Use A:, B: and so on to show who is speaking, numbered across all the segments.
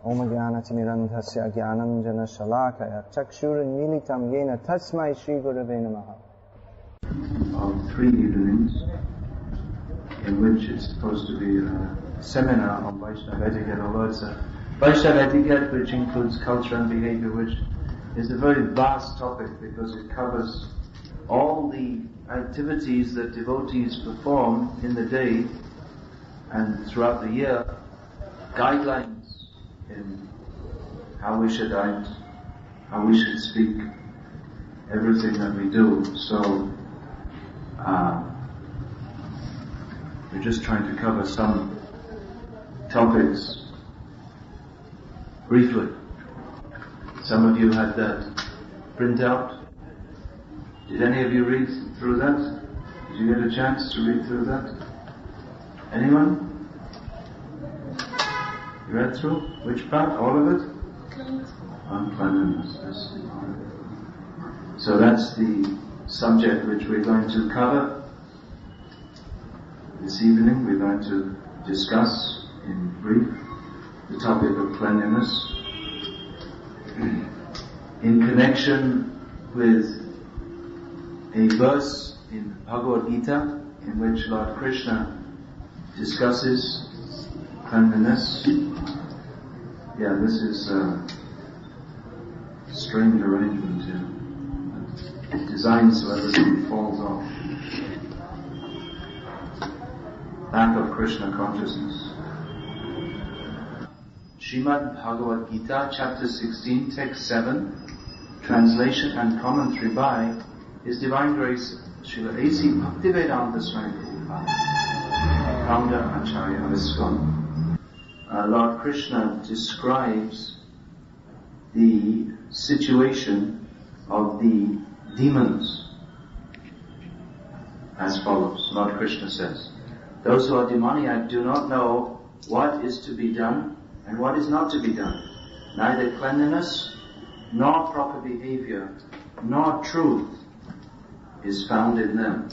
A: Om Jnana-timirandhasya Jnananjana Shalakaya Chakshuranmilitam Yena Tasmai Shri Gurave Namaha.
B: Of 3 evenings, in which it's supposed to be a seminar on Vaishnava etiquette, although it's a Vaishnava etiquette which includes culture and behavior, which is a very vast topic because it covers all the activities that devotees perform in the day and throughout the year, guidelines in how we should act, how we should speak, everything that we do. So, we're just trying to cover some topics briefly. Some of you had that printout. Did any of you read through that? Did you get a chance to read through that? Anyone? You read through? Which part? All of it? On cleanliness. So that's the subject which we're going to cover this evening. We're going to discuss in brief the topic of cleanliness in connection with a verse in Bhagavad Gita in which Lord Krishna discusses cleanliness. Yeah, this is a strange arrangement here. It's designed so everything falls off. Back of Krishna consciousness. Srimad Bhagavad Gita, chapter 16, text 7, translation and commentary by His Divine Grace Srila A.C. Bhaktivedanta Swami Prabhupada, founder Acharya of ISKCON. Lord Krishna describes the situation of the demons as follows. Lord Krishna says, those who are demoniac do not know what is to be done and what is not to be done. Neither cleanliness, nor proper behavior, nor truth is found in them.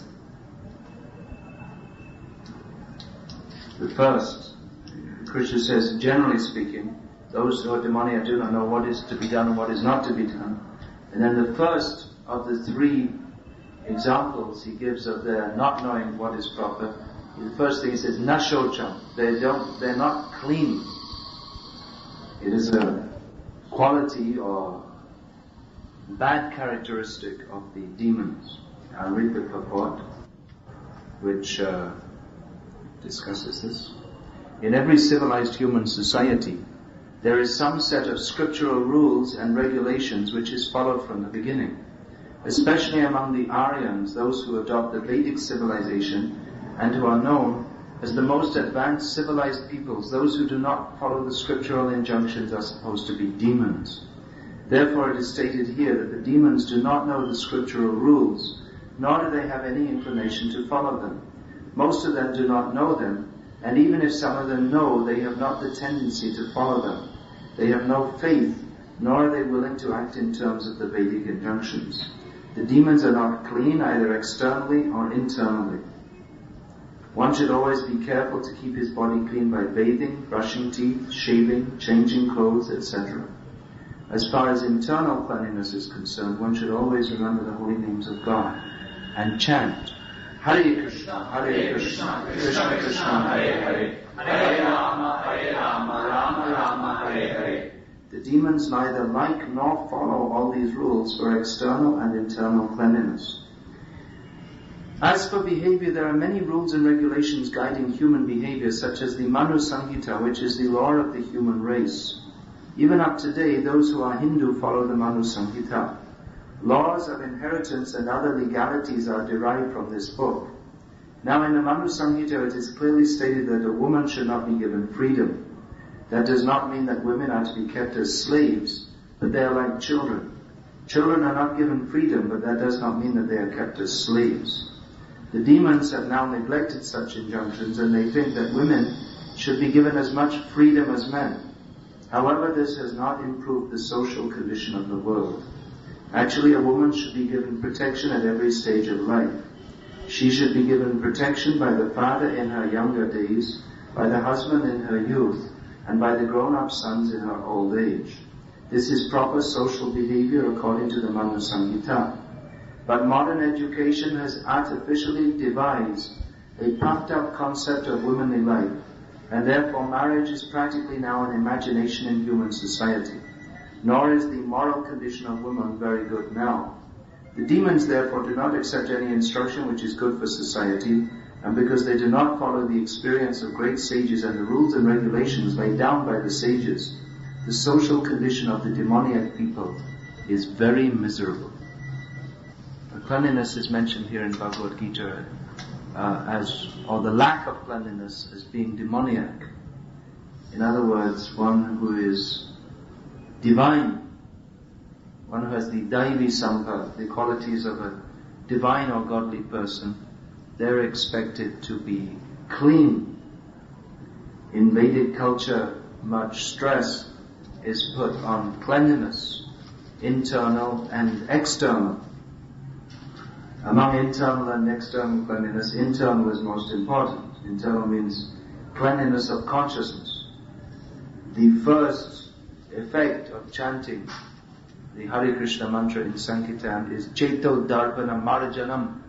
B: The first, Krishna says, generally speaking, those who are demoniac do not know what is to be done and what is not to be done. And then the first of the 3 examples he gives of their not knowing what is proper, the first thing he says, nashocham, they're not clean. It is a quality or bad characteristic of the demons. I'll read the purport, which discusses this. In every civilized human society, there is some set of scriptural rules and regulations which is followed from the beginning, especially among the Aryans, those who adopt the Vedic civilization and who are known as the most advanced civilized peoples. Those who do not follow the scriptural injunctions are supposed to be demons. Therefore it is stated here that the demons do not know the scriptural rules, nor do they have any inclination to follow them. Most of them do not know them, and even if some of them know, they have not the tendency to follow them. They have no faith, nor are they willing to act in terms of the Vedic injunctions. The demons are not clean either externally or internally. One should always be careful to keep his body clean by bathing, brushing teeth, shaving, changing clothes, etc. As far as internal cleanliness is concerned, one should always remember the holy names of God and chant Hare Krishna, Hare Krishna, Krishna Krishna, Hare Hare, Hare Rama, Rama Rama, Hare Hare. The demons neither like nor follow all these rules for external and internal cleanliness. As for behavior, there are many rules and regulations guiding human behavior, such as the Manu Samhita, which is the law of the human race. Even up to today, those who are Hindu follow the Manu Samhita. Laws of inheritance and other legalities are derived from this book. Now in the Manu Samhita it is clearly stated that a woman should not be given freedom. That does not mean that women are to be kept as slaves, but they are like children. Children are not given freedom, but that does not mean that they are kept as slaves. The demons have now neglected such injunctions, and they think that women should be given as much freedom as men. However, this has not improved the social condition of the world. Actually, a woman should be given protection at every stage of life. She should be given protection by the father in her younger days, by the husband in her youth, and by the grown-up sons in her old age. This is proper social behavior according to the Manu Samhita. But modern education has artificially devised a puffed-up concept of womanly life, and therefore marriage is practically now an imagination in human society. Nor is the moral condition of women very good now. The demons therefore do not accept any instruction which is good for society, and because they do not follow the experience of great sages and the rules and regulations laid down by the sages, the social condition of the demoniac people is very miserable. Cleanliness is mentioned here in Bhagavad Gita or the lack of cleanliness as being demoniac. In other words, one who is divine, one who has the Daivi Sampad, the qualities of a divine or godly person, they're expected to be clean. In Vedic culture, much stress is put on cleanliness, internal and external. Among internal and external cleanliness, internal is most important. Internal means cleanliness of consciousness. The first effect of chanting the Hare Krishna mantra in Sankirtan is Cheto Darpana Marjanam,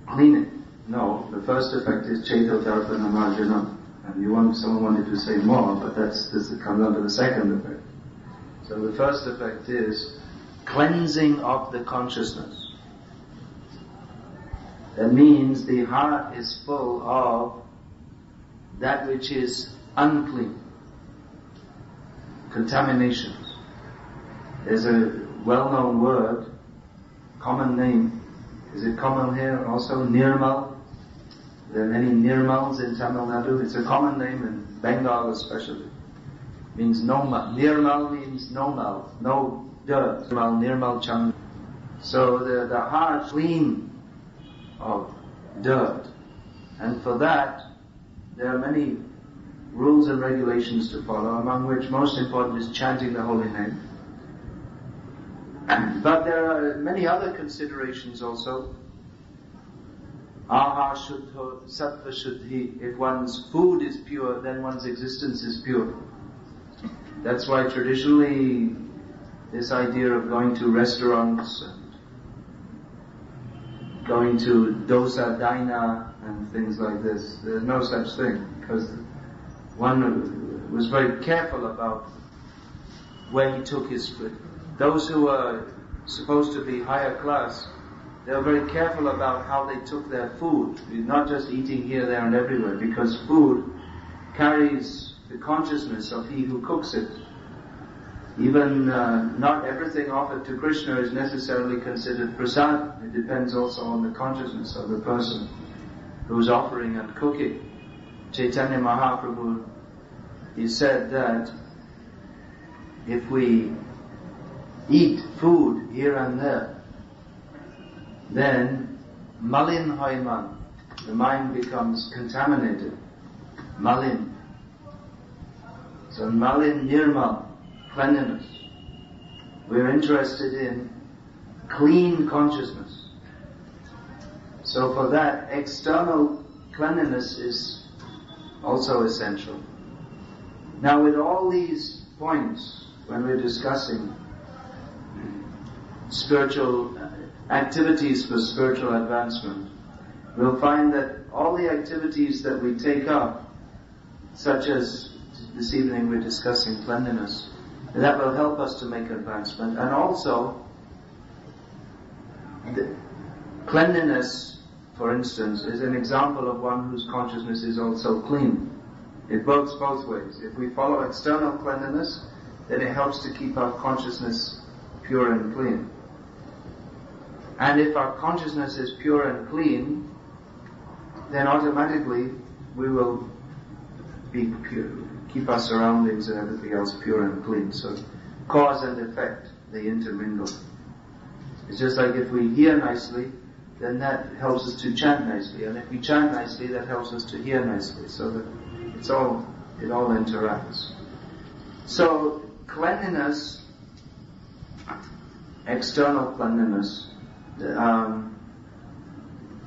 B: cleaning. No, the first effect is Cheto Darpana Marjanam. And someone wanted to say more, but this comes under the second effect. So the first effect is cleansing of the consciousness. That means the heart is full of that which is unclean, contaminations. There's a well-known word, common name. Is it common here also? Nirmal. There are many Nirmals in Tamil Nadu. It's a common name in Bengal especially. It means no mal. Nirmal means no mal, no dirt. Nirmal Chandra. So the heart clean of dirt. And for that, there are many rules and regulations to follow, among which most important is chanting the holy name. But there are many other considerations also. Aha shuddho, sattva shuddhi. If one's food is pure, then one's existence is pure. That's why traditionally this idea of going to restaurants and going to dosa dina and things like this, there's no such thing, because one was very careful about where he took his food. Those who were supposed to be higher class, they were very careful about how they took their food, not just eating here, there and everywhere, because food carries the consciousness of he who cooks it. Even not everything offered to Krishna is necessarily considered prasad. It depends also on the consciousness of the person who's offering and cooking. Chaitanya Mahaprabhu, he said that if we eat food here and there, then malin hoiman, the mind becomes contaminated. Malin. So malin nirmal, cleanliness. We're interested in clean consciousness. So for that, external cleanliness is also essential. Now with all these points, when we're discussing spiritual activities for spiritual advancement, we'll find that all the activities that we take up, such as this evening we're discussing cleanliness, that will help us to make advancement. And also, cleanliness, for instance, is an example of one whose consciousness is also clean. It works both ways. If we follow external cleanliness, then it helps to keep our consciousness pure and clean. And if our consciousness is pure and clean, then automatically we will be pure, keep our surroundings and everything else pure and clean. So cause and effect, they intermingle. It's just like if we hear nicely, then that helps us to chant nicely. And if we chant nicely, that helps us to hear nicely. So that it all interacts. So cleanliness, external cleanliness,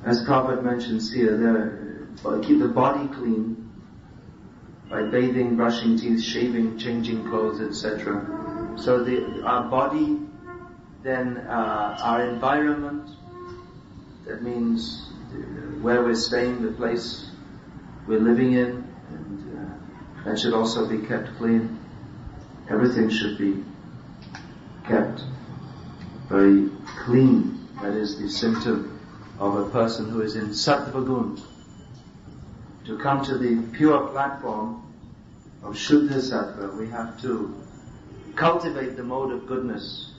B: as Prabhupada mentions here, keep the body clean, by bathing, brushing teeth, shaving, changing clothes, etc. So our body, then our environment, that means where we're staying, the place we're living in, and that should also be kept clean. Everything should be kept very clean. That is the symptom of a person who is in Sattva Gun. To come to the pure platform of Shuddha Sattva, we have to cultivate the mode of goodness.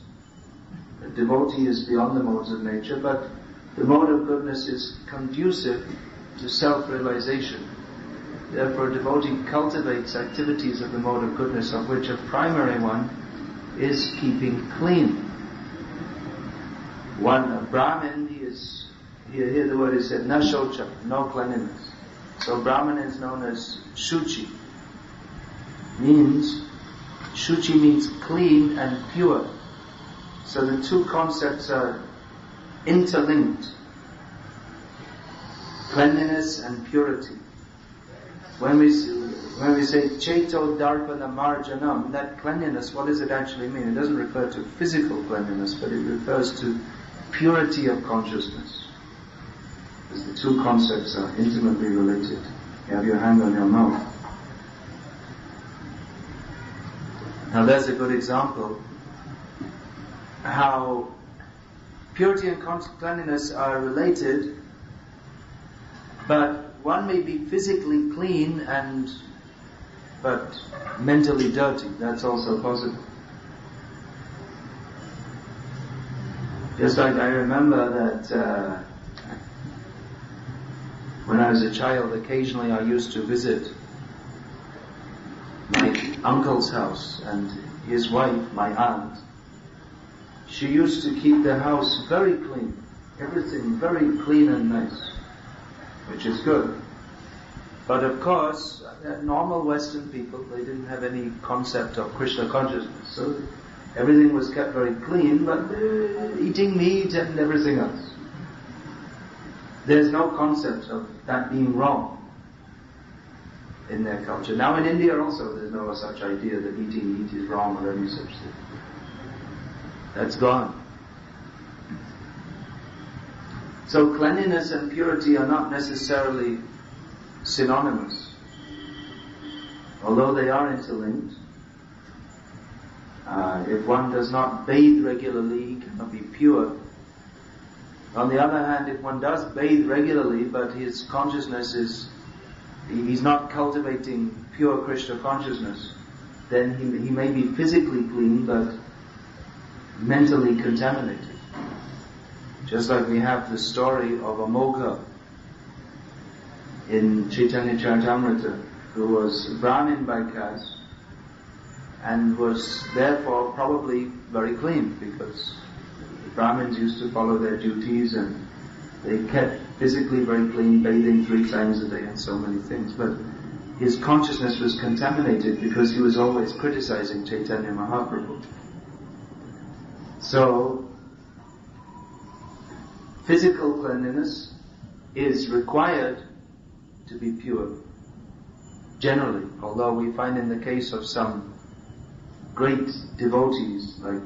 B: A devotee is beyond the modes of nature, but the mode of goodness is conducive to self-realization. Therefore, a devotee cultivates activities of the mode of goodness, of which a primary one is keeping clean. A Brahmin, here the word is said, na shocha, no cleanliness. So Brahman is known as Shuchi. Shuchi means clean and pure. So the two concepts are interlinked. Cleanliness and purity. When we say Cheto Darpana Marjanam, that cleanliness, what does it actually mean? It doesn't refer to physical cleanliness, but it refers to purity of consciousness. Because the two concepts are intimately related. You have your hand on your mouth. Now there's a good example how purity and cleanliness are related, but one may be physically clean but mentally dirty. That's also possible. Just like I remember that when I was a child, occasionally I used to visit my uncle's house, and his wife, my aunt, she used to keep the house very clean, everything very clean and nice, which is good. But of course, normal Western people, they didn't have any concept of Krishna consciousness, so everything was kept very clean, but eating meat and everything else. There's no concept of that being wrong in their culture. Now in India also there's no such idea that eating meat is wrong or any such thing. That's gone. So cleanliness and purity are not necessarily synonymous. Although they are interlinked, if one does not bathe regularly, he cannot be pure. On the other hand, if one does bathe regularly, but his consciousness he's not cultivating pure Krishna consciousness, then he may be physically clean, but mentally contaminated. Just like we have the story of Amogha in Chaitanya Charitamrita, who was Brahmin by caste, and was therefore probably very clean, because the Brahmins used to follow their duties and they kept physically very clean, bathing 3 times a day and so many things. But his consciousness was contaminated because he was always criticizing Chaitanya Mahaprabhu. So, physical cleanliness is required to be pure, generally. Although we find in the case of some great devotees, like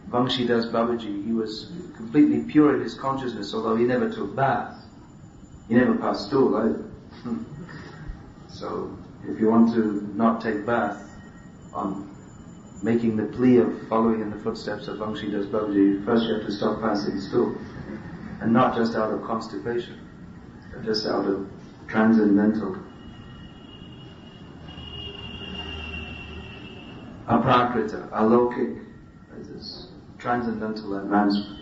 B: Vangshidas Babaji, he was completely pure in his consciousness, although he never took bath. He never passed stool either. So, if you want to not take bath on making the plea of following in the footsteps of Vangshidas Babaji, first you have to stop passing stool. And not just out of constipation, but just out of transcendental aprakrita, alokik, this transcendental advancement.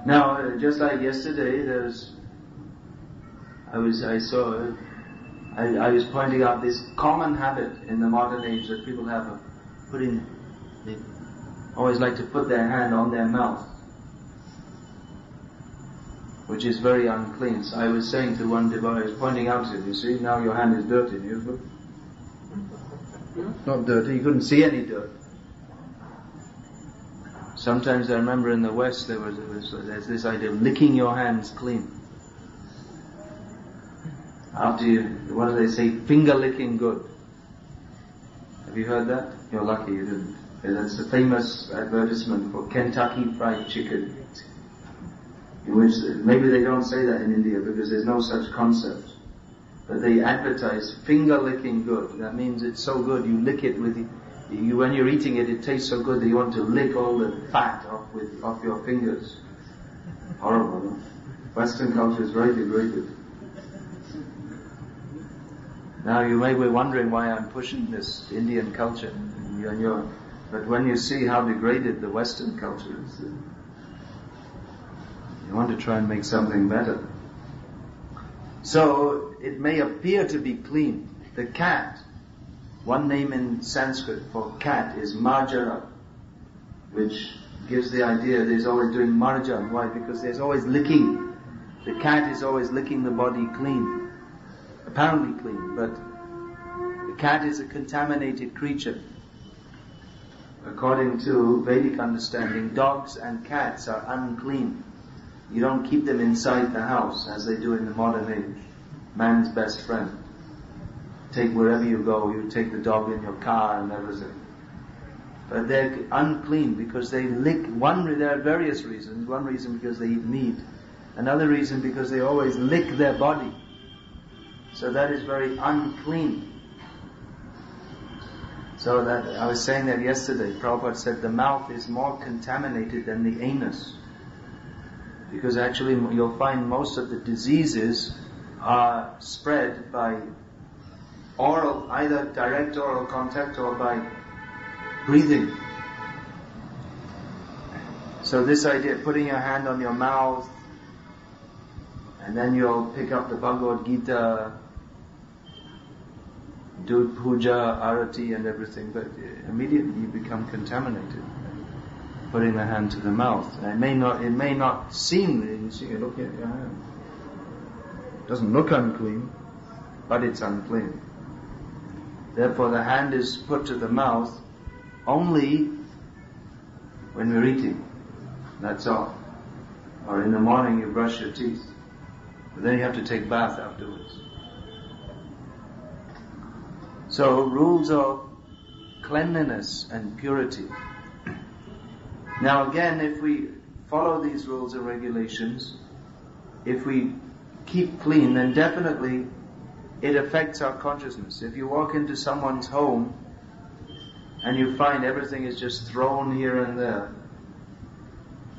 B: Now, just like yesterday, I was pointing out this common habit in the modern age that people have of they always like to put their hand on their mouth, which is very unclean. So I was saying to one devotee, I was pointing out to him, you see, now your hand is dirty. And he was, not dirty, you couldn't see any dirt. Sometimes I remember in the West there's this idea of licking your hands clean. after you, what do they say, finger licking good. Have you heard that? You're lucky you didn't. That's a famous advertisement for Kentucky Fried Chicken. In which, maybe they don't say that in India because there's no such concept. But they advertise finger licking good. That means it's so good you lick it with you when you're eating it, it tastes so good that you want to lick all the fat off your fingers. Horrible. No? Western culture is very degraded. Now you may be wondering why I'm pushing this Indian culture, but when you see how degraded the Western culture is, you want to try and make something better. So it may appear to be clean. The cat, one name in Sanskrit for cat is marjara, which gives the idea that he's always doing marjan. Why? Because there's always licking. The cat is always licking the body clean. Apparently clean, but the cat is a contaminated creature. According to Vedic understanding, dogs and cats are unclean. You don't keep them inside the house as they do in the modern age. Man's best friend. Take wherever you go, you take the dog in your car and everything. But they're unclean because they lick, there are various reasons. One reason because they eat meat. Another reason because they always lick their body. So that is very unclean. So that, I was saying that yesterday, Prabhupada said the mouth is more contaminated than the anus. Because actually you'll find most of the diseases are spread by oral, either direct oral contact or by breathing. So this idea of putting your hand on your mouth, and then you'll pick up the Bhagavad Gita, do Puja, Arati and everything, but immediately you become contaminated. Putting the hand to the mouth. And it may not seem, you see, you're looking at your hand. It doesn't look unclean, but it's unclean. Therefore the hand is put to the mouth only when we're eating. That's all. Or in the morning you brush your teeth. But then you have to take bath afterwards. So rules of cleanliness and purity. Now again, if we follow these rules and regulations, if we keep clean, then definitely it affects our consciousness. If you walk into someone's home and you find everything is just thrown here and there,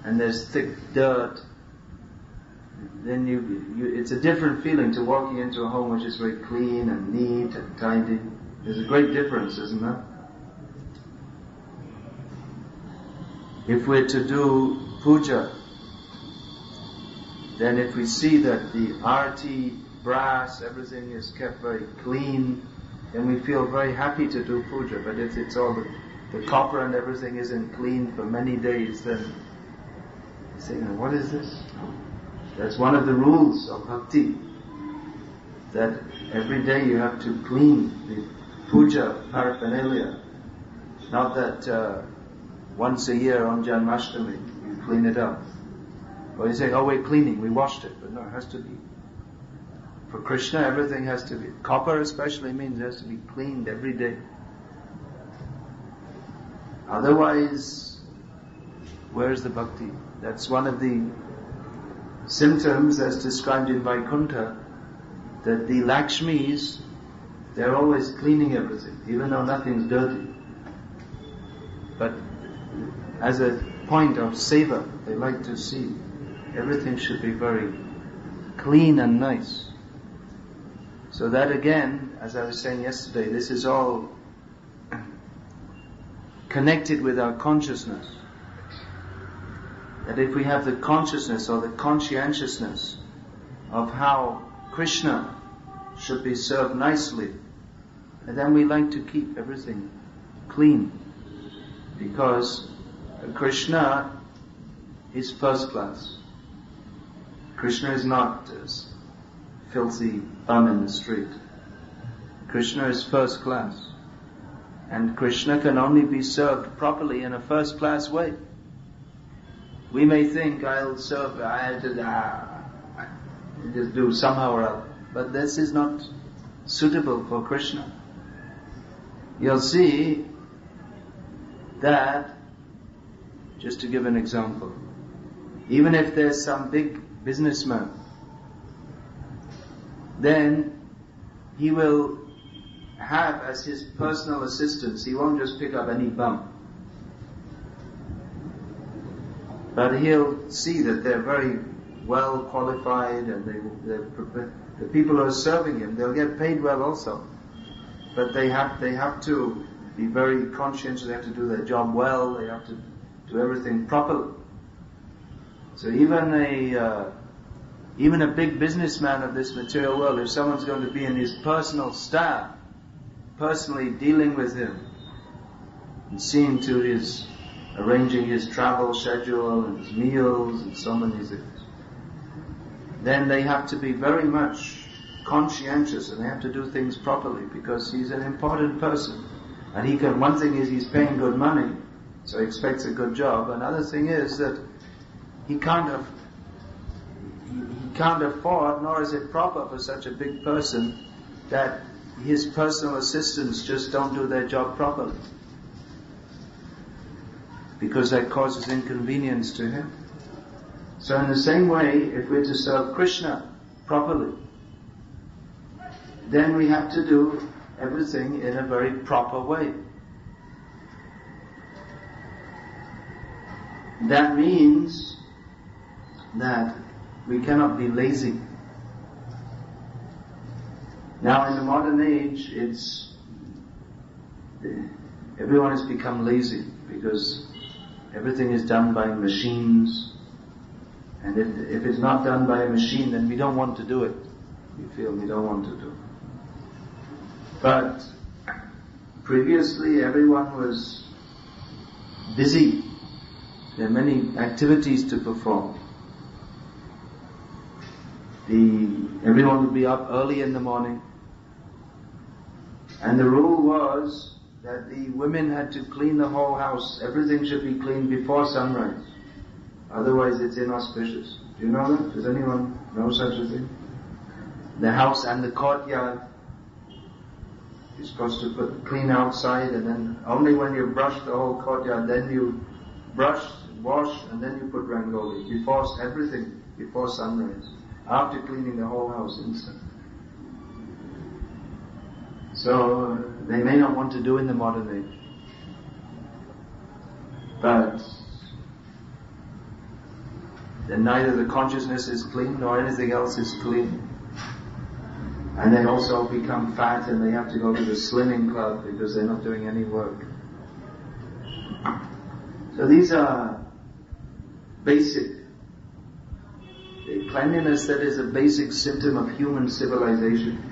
B: and there's thick dirt, then it's a different feeling to walking into a home which is very clean and neat and tidy. There's a great difference, isn't there? If we're to do puja, then if we see that the arti, brass, everything is kept very clean, then we feel very happy to do puja. But if it's all the copper and everything isn't clean for many days, then you say, what is this? That's one of the rules of Bhakti, that every day you have to clean the puja paraphernalia. Not that once a year on Janmashtami you clean it up. Or you say, we're cleaning, we washed it. But no, it has to be. For Krishna, everything has to be. Copper especially means it has to be cleaned every day. Otherwise, where's the bhakti? That's one of the symptoms as described in Vaikuntha, that the Lakshmis, they're always cleaning everything, even though nothing's dirty. But as a point of seva, they like to see everything should be very clean and nice. So that again, as I was saying yesterday, this is all connected with our consciousness. That if we have the consciousness or the conscientiousness of how Krishna should be served nicely, and then we like to keep everything clean. Because Krishna is first class. Krishna is not this filthy bum in the street. Krishna is first class. And Krishna can only be served properly in a first class way. We may think, I'll serve, I have to just do somehow or other. but this is not suitable for Krishna. You'll see that, just to give an example, even if there's some big businessman, then he will have as his personal assistants, he won't just pick up any bum, but he'll see that they're very well qualified, and the people who are serving him, they'll get paid well also. But they have to be very conscientious, they have to do their job well, they have to do everything properly. So even a big businessman of this material world, if someone's going to be in his personal staff, personally dealing with him, and seeing to his, arranging his travel schedule and his meals and so many things, then they have to be very much conscientious, and they have to do things properly, because he's an important person. And he can, one thing is he's paying good money, so he expects a good job. Another thing is that he can't afford, nor is it proper for such a big person, that his personal assistants just don't do their job properly, because that causes inconvenience to him. So in the same way, if we're to serve Krishna properly, then we have to do everything in a very proper way. That means that we cannot be lazy. Now in the modern age, everyone has become lazy, because everything is done by machines, and if it's not done by a machine, then we don't want to do it. We feel we don't want to do it. But previously everyone was busy. There are many activities to perform. Everyone would be up early in the morning, and the rule was that the women had to clean the whole house. Everything should be cleaned before sunrise. Otherwise it's inauspicious. Do you know that? Does anyone know such a thing? The house and the courtyard, you're supposed to clean outside, and then only when you brush the whole courtyard, then you brush, wash, and then you put rangoli. Everything before sunrise, after cleaning the whole house inside. So they may not want to do in the modern age, but then neither the consciousness is clean nor anything else is clean. And they also become fat, and they have to go to the slimming club because they're not doing any work. So these are basic. The cleanliness that is a basic symptom of human civilization.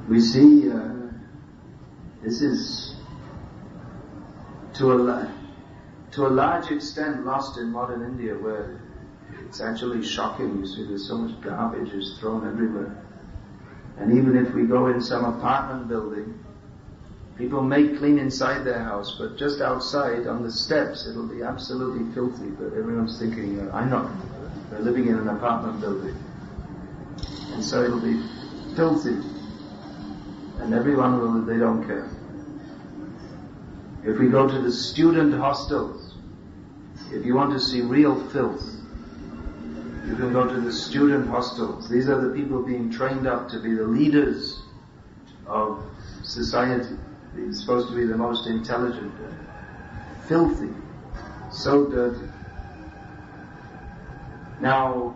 B: We see this is to a large extent lost in modern India, where it's actually shocking. You see, there's so much garbage is thrown everywhere. And even if we go in some apartment building, people may clean inside their house, but just outside on the steps it'll be absolutely filthy. But everyone's thinking, we're living in an apartment building, and so it'll be filthy, and they don't care. If we go to the student hostels, if you want to see real filth, you can go to the student hostels. These are the people being trained up to be the leaders of society. They're supposed to be the most intelligent. Filthy. So dirty. Now,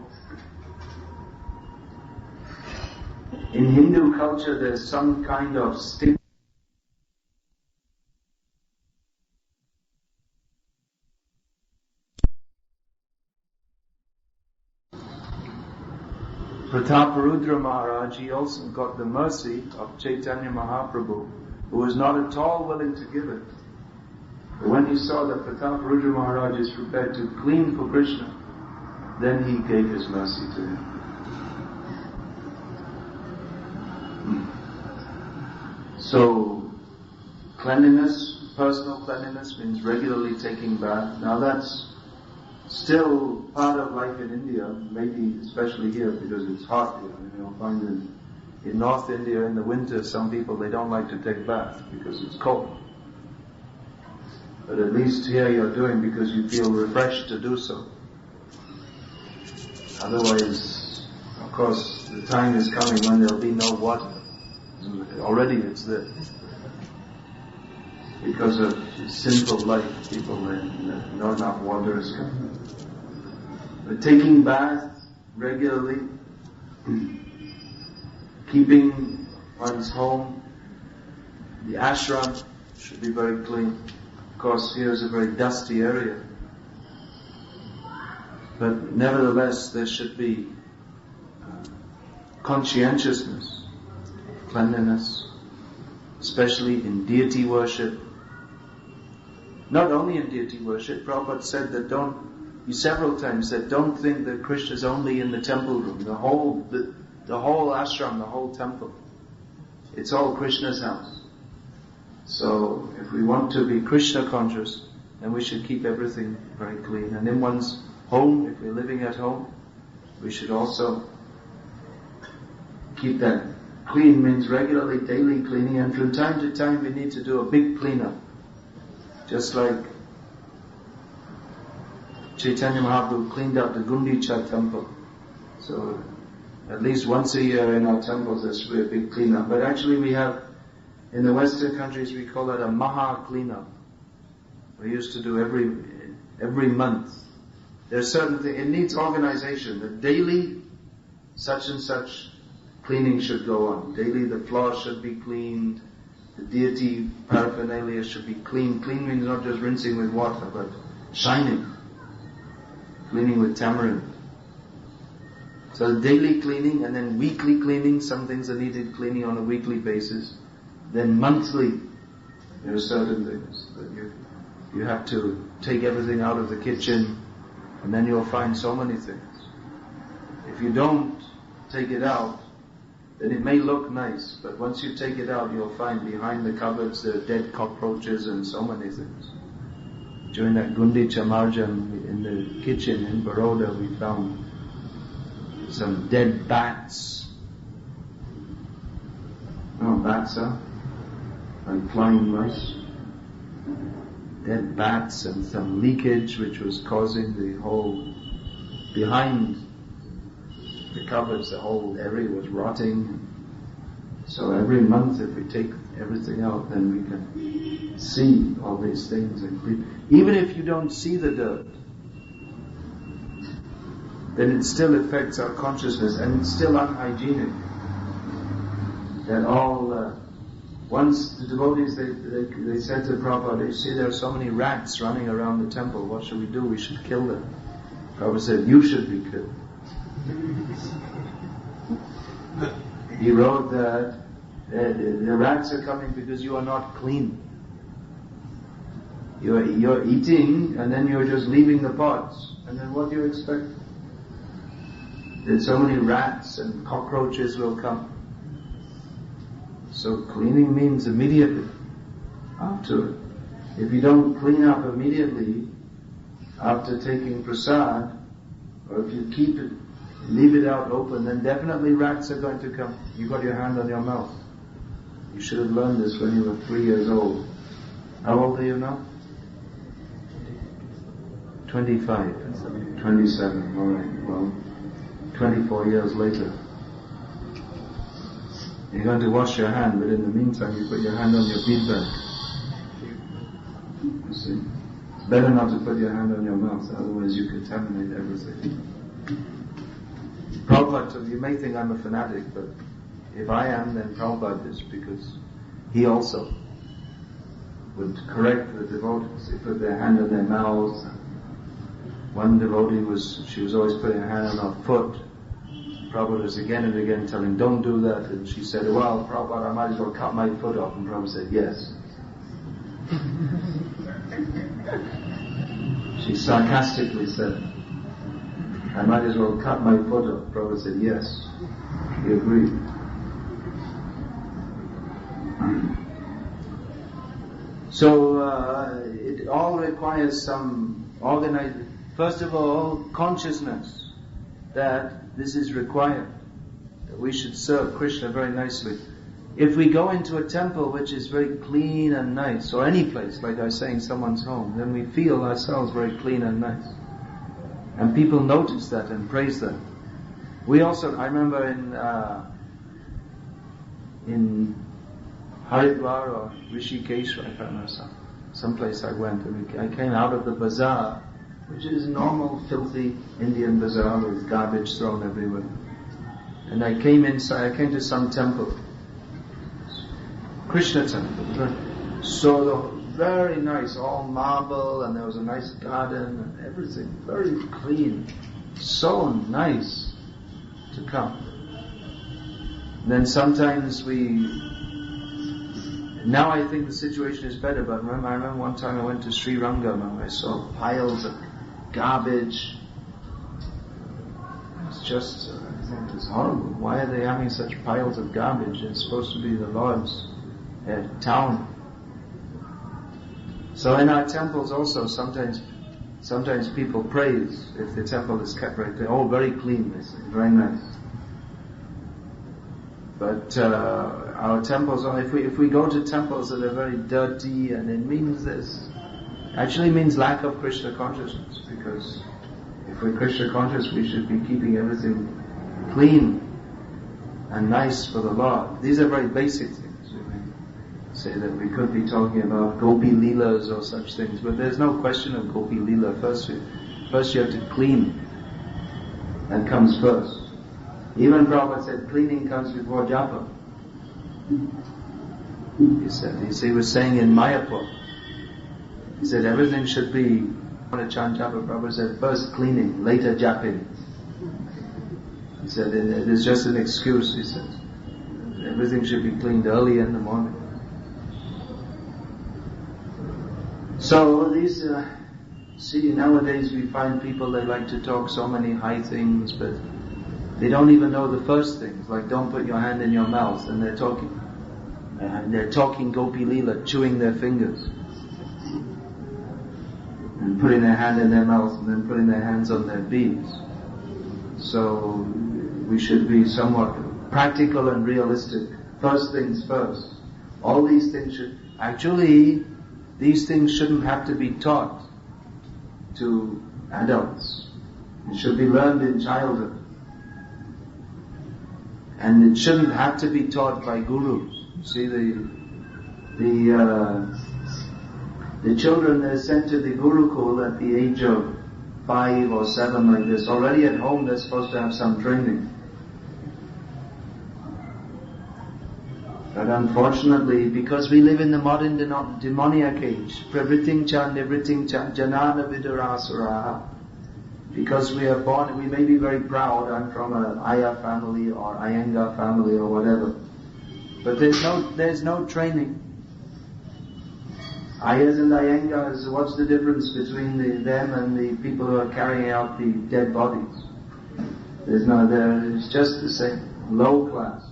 B: in Hindu culture there's some kind of stigma. Prataparudra Maharaj, he also got the mercy of Chaitanya Mahaprabhu, who was not at all willing to give it. But when he saw that Prataparudra Maharaj is prepared to clean for Krishna, then he gave his mercy to him. So, cleanliness, personal cleanliness, means regularly taking bath. Now that's still part of life in India, maybe especially here because it's hot here. You'll find in North India in the winter, some people, they don't like to take bath because it's cold. But at least here you're doing because you feel refreshed to do so. Otherwise, of course, the time is coming when there'll be no water. Already it's there. Because of sinful life, people, not enough water is coming. But taking bath regularly, keeping one's home, the ashram should be very clean. Of course, here is a very dusty area. But nevertheless, there should be conscientiousness, cleanliness, especially in deity worship. Not only in deity worship, Prabhupada said that he several times said, don't think that Krishna is only in the temple room. The whole ashram, the whole temple, it's all Krishna's house. So if we want to be Krishna conscious, then we should keep everything very clean. And in one's home, if we're living at home, we should also keep that clean. Means regularly, daily cleaning, and from time to time we need to do a big cleanup. Just like Chaitanya Mahaprabhu cleaned up the Gundicha temple. So at least once a year in our temples there should be a big cleanup. But actually we have, in the Western countries we call it a Maha cleanup. We used to do every month. There's certain things, it needs organization. The daily such and such cleaning should go on. Daily the floor should be cleaned. The deity paraphernalia should be clean. Clean means not just rinsing with water, but shining. Cleaning with tamarind. So daily cleaning, and then weekly cleaning. Some things are needed cleaning on a weekly basis. Then monthly, there are certain things that you have to take everything out of the kitchen, and then you'll find so many things. If you don't take it out, then it may look nice, but once you take it out, you'll find behind the cupboards there are dead cockroaches and so many things. During that Gundicha Marjan in the kitchen in Baroda, we found some dead bats. No, bats are like flying mice. Dead bats and some leakage which was causing the whole, behind the cupboards, the whole area was rotting. So every month if we take everything out, then we can see all these things and clean. Even if you don't see the dirt, then it still affects our consciousness, and it's still unhygienic. That all, once the devotees, they said to Prabhupada, you see there are so many rats running around the temple, what should we do? We should kill them. Prabhupada said, you should be killed. He wrote that the rats are coming because you are not clean. You're eating and then you're just leaving the pots. And then what do you expect? That so many rats and cockroaches will come. So cleaning means immediately after it. If you don't clean up immediately after taking prasad, or if you keep it, leave it out open, then definitely rats are going to come. You got your hand on your mouth. You should have learned this when you were 3 years old. How old are you now? 25. 27. All right. Well, 24 years later. You're going to wash your hand, but in the meantime you put your hand on your bead bag. You see? It's better not to put your hand on your mouth, otherwise you contaminate everything. Prabhupada, you may think I'm a fanatic, but if I am, then Prabhupada is, because he also would correct the devotees. They put their hand on their mouths. One devotee she was always putting her hand on her foot. Prabhupada was again and again telling, don't do that. And she said, well, Prabhupada, I might as well cut my foot off. And Prabhupada said, yes. She sarcastically said, I might as well cut my foot off. Prabhupada said, yes. He agreed. So it all requires some organizing. first of all, consciousness that this is required, that we should serve Krishna very nicely. If we go into a temple which is very clean and nice, or any place, like I say, in someone's home, then we feel ourselves very clean and nice. And people notice that and praise that. We also, I remember in Haridwar or Rishikesh, I can't remember, someplace I went, and I came out of the bazaar, which is normal, filthy Indian bazaar with garbage thrown everywhere. And I came inside, I came to some temple, Krishna temple. So very nice, all marble, and there was a nice garden and everything, very clean, so nice to come. And then sometimes now I think the situation is better, but I remember one time I went to Sri Rangam and I saw piles of garbage. It's just, I think it's horrible. Why are they having such piles of garbage? It's supposed to be the Lord's town. So in our temples also, sometimes people praise if the temple is kept very clean. Oh, very clean, they say, very nice. But our temples, if we go to temples that are very dirty, and it means this, actually means lack of Krishna consciousness, because if we're Krishna conscious, we should be keeping everything clean and nice for the Lord. These are very basic things. Say that we could be talking about Gopi Leelas or such things, but there's no question of Gopi Leela. First you have to clean. That comes first. Even Prabhupada said cleaning comes before japa. He was saying in Mayapur, he said everything should be, when to chant japa, Prabhupada said first cleaning, later japping. He said it is just an excuse, he said. Everything should be cleaned early in the morning. So these, nowadays we find people, they like to talk so many high things, but they don't even know the first things, like don't put your hand in your mouth, and they're talking Gopi Leela, chewing their fingers, and putting their hand in their mouth, and then putting their hands on their beads. So we should be somewhat practical and realistic. First things first. All these things these things shouldn't have to be taught to adults. It should be learned in childhood. And it shouldn't have to be taught by gurus. You see, the children, they're sent to the Gurukul at the age of 5 or 7 like this. Already at home they're supposed to have some training. But unfortunately, because we live in the modern demoniac age, pravriting cha nivriting cha janana vidurasura, because we are born, we may be very proud, I'm from an Aya family or Iyengar family or whatever, but there's no training. Ayas and Iyengars, what's the difference between them and the people who are carrying out the dead bodies? It's just the same, low class.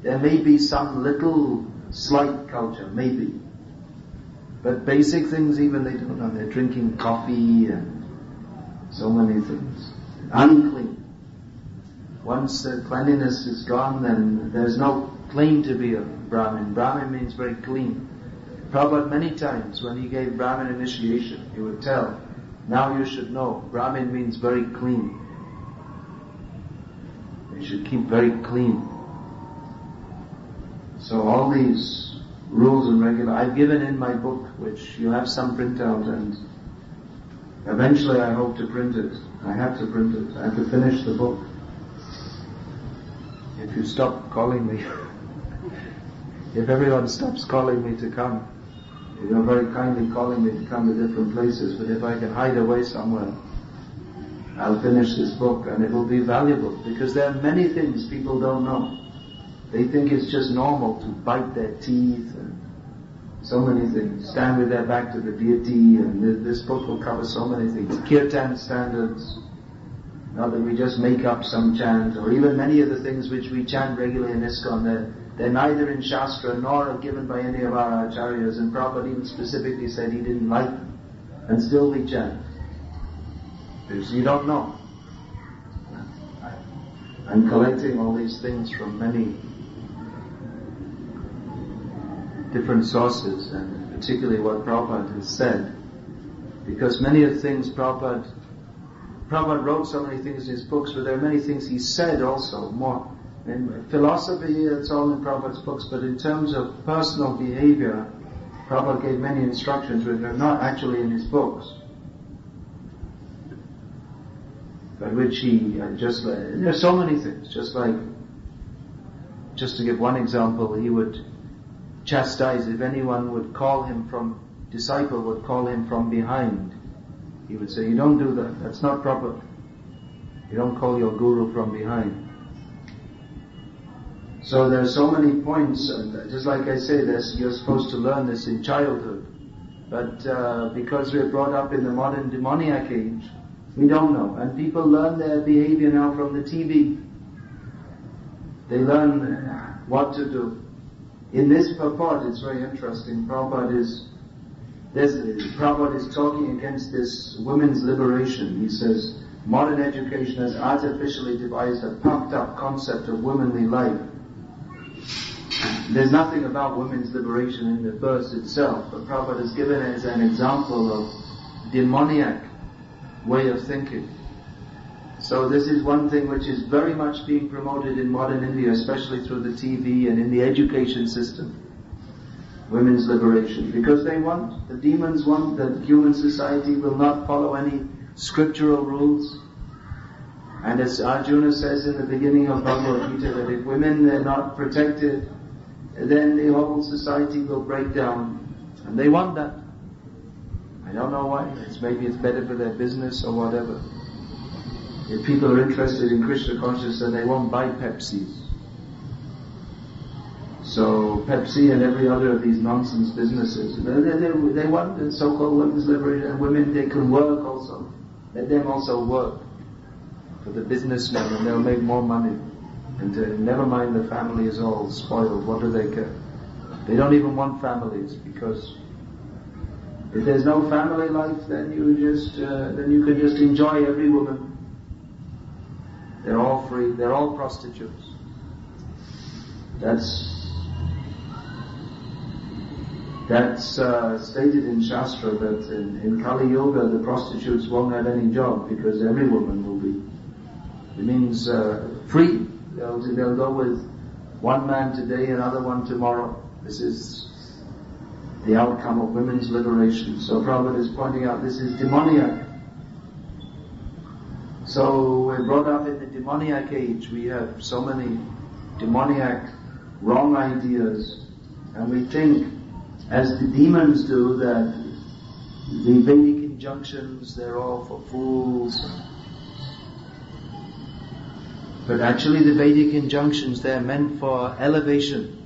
B: There may be some little slight culture, maybe. But basic things even they don't know. They're drinking coffee and so many things. Unclean. Once cleanliness is gone, then there's no claim to be a Brahmin. Brahmin means very clean. Prabhupada many times when he gave Brahmin initiation, he would tell, now you should know, Brahmin means very clean. They should keep very clean. So all these rules and regulations, I've given in my book, which you have some printout, and eventually I hope to print it. I have to print it. I have to finish the book. If you stop calling me, if everyone stops calling me to come, you're very kindly calling me to come to different places, but if I can hide away somewhere, I'll finish this book, and it will be valuable, because there are many things people don't know. They think it's just normal to bite their teeth and so many things. Stand with their back to the deity, and this book will cover so many things. Kirtan standards, not that we just make up some chant, or even many of the things which we chant regularly in ISKCON, they're neither in Shastra nor are given by any of our acharyas, and Prabhupada even specifically said he didn't like them. and still we chant. Because you don't know. I'm collecting all these things from many different sources, and particularly what Prabhupada has said. Because many of the things Prabhupada wrote so many things in his books, but there are many things he said also, more. In philosophy, it's all in Prabhupada's books, but in terms of personal behavior, Prabhupada gave many instructions which are not actually in his books. By which he there are so many things, just to give one example, he would chastise if anyone would call him disciple would call him from behind. He would say, you don't do that, that's not proper. You don't call your guru from behind. So there are so many points, and just like I say, you're supposed to learn this in childhood. But because we're brought up in the modern demoniac age, we don't know. And people learn their behavior now from the TV. They learn what to do. In this purport, it's very interesting. Prabhupada is talking against this women's liberation. He says, modern education has artificially devised a pumped up concept of womanly life. There's nothing about women's liberation in the verse itself, but Prabhupada has given it as an example of demoniac way of thinking. So this is one thing which is very much being promoted in modern India, especially through the TV and in the education system. Women's liberation. Because the demons want that human society will not follow any scriptural rules. And as Arjuna says in the beginning of Bhagavad Gita, that if women are not protected, then the whole society will break down. And they want that. I don't know why. Maybe it's better for their business or whatever. If people are interested in Krishna consciousness, then they won't buy Pepsis. So Pepsi and every other of these nonsense businesses, they want the so-called women's liberation, and women, they can work also. Let them also work for the businessmen, and they'll make more money. And never mind, the family is all spoiled. What do they care? They don't even want families, because if there's no family life, then you can just enjoy every woman. They're all free. They're all prostitutes. That's stated in Shastra that in Kali Yuga the prostitutes won't have any job because every woman will be. It means free. They'll go with one man today, another one tomorrow. This is the outcome of women's liberation. So Prabhupada is pointing out this is demoniac. So we're brought up in the demoniac age. We have so many demoniac wrong ideas, and we think, as the demons do, that the Vedic injunctions, they're all for fools. But actually the Vedic injunctions, they're meant for elevation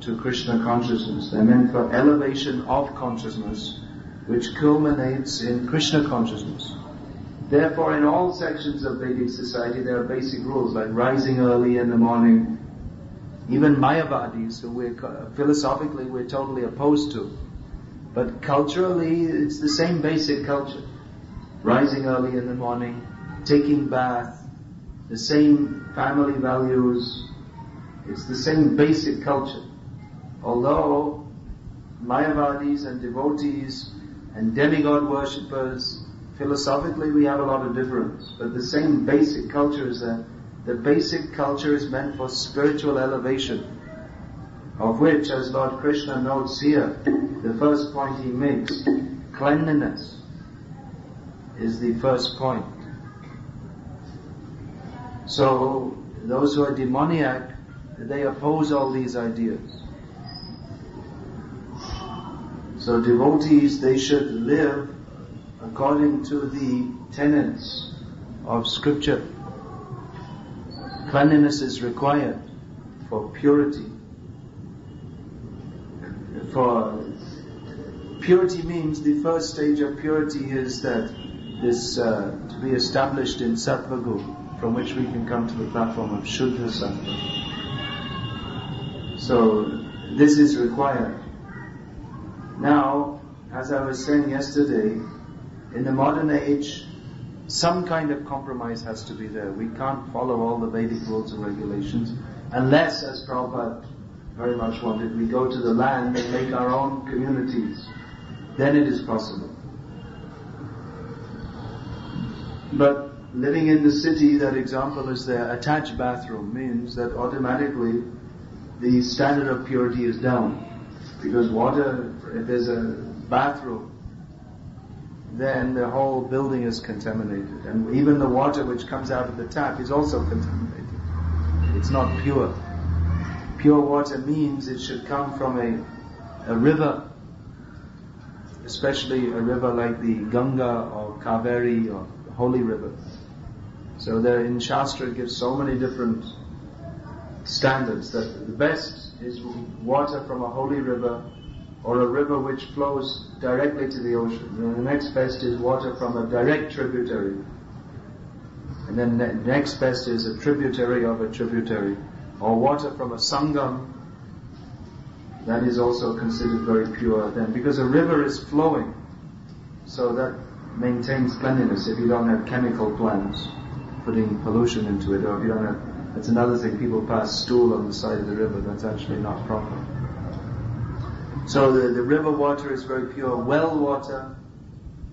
B: to Krishna consciousness. They're meant for elevation of consciousness, which culminates in Krishna consciousness. Therefore, in all sections of Vedic society, there are basic rules, like rising early in the morning. Even Mayavadis, who philosophically we're totally opposed to, but culturally it's the same basic culture. Rising early in the morning, taking bath, the same family values, it's the same basic culture. Although Mayavadis and devotees and demigod worshippers, philosophically we have a lot of difference, but the same basic culture is there. The basic culture is meant for spiritual elevation, of which, as Lord Krishna notes here, the first point he makes, cleanliness is the first point. So, those who are demoniac, they oppose all these ideas. So devotees, they should live according to the tenets of scripture. Cleanliness is required for purity. For purity means, the first stage of purity is that this to be established in Sattva Guna, from which we can come to the platform of Shuddha Sattva. So this is required. Now, as I was saying yesterday, in the modern age, some kind of compromise has to be there. We can't follow all the Vedic rules and regulations unless, as Prabhupada very much wanted, we go to the land and make our own communities. Then it is possible. But living in the city, that example is there, attached bathroom means that automatically the standard of purity is down. Because water, if there's a bathroom, then the whole building is contaminated. And even the water which comes out of the tap is also contaminated. It's not pure. Pure water means it should come from a river, especially a river like the Ganga or Kaveri or holy river. So there in Shastra it gives so many different standards that the best is water from a holy river or a river which flows directly to the ocean. And the next best is water from a direct tributary. And then the next best is a tributary of a tributary. Or water from a sangam. That is also considered very pure then. Because a river is flowing. So that maintains cleanliness if you don't have chemical plants putting pollution into it. Or if you don't have... That's another thing. People pass stool on the side of the river. That's actually not proper. So the river water is very pure. Well water,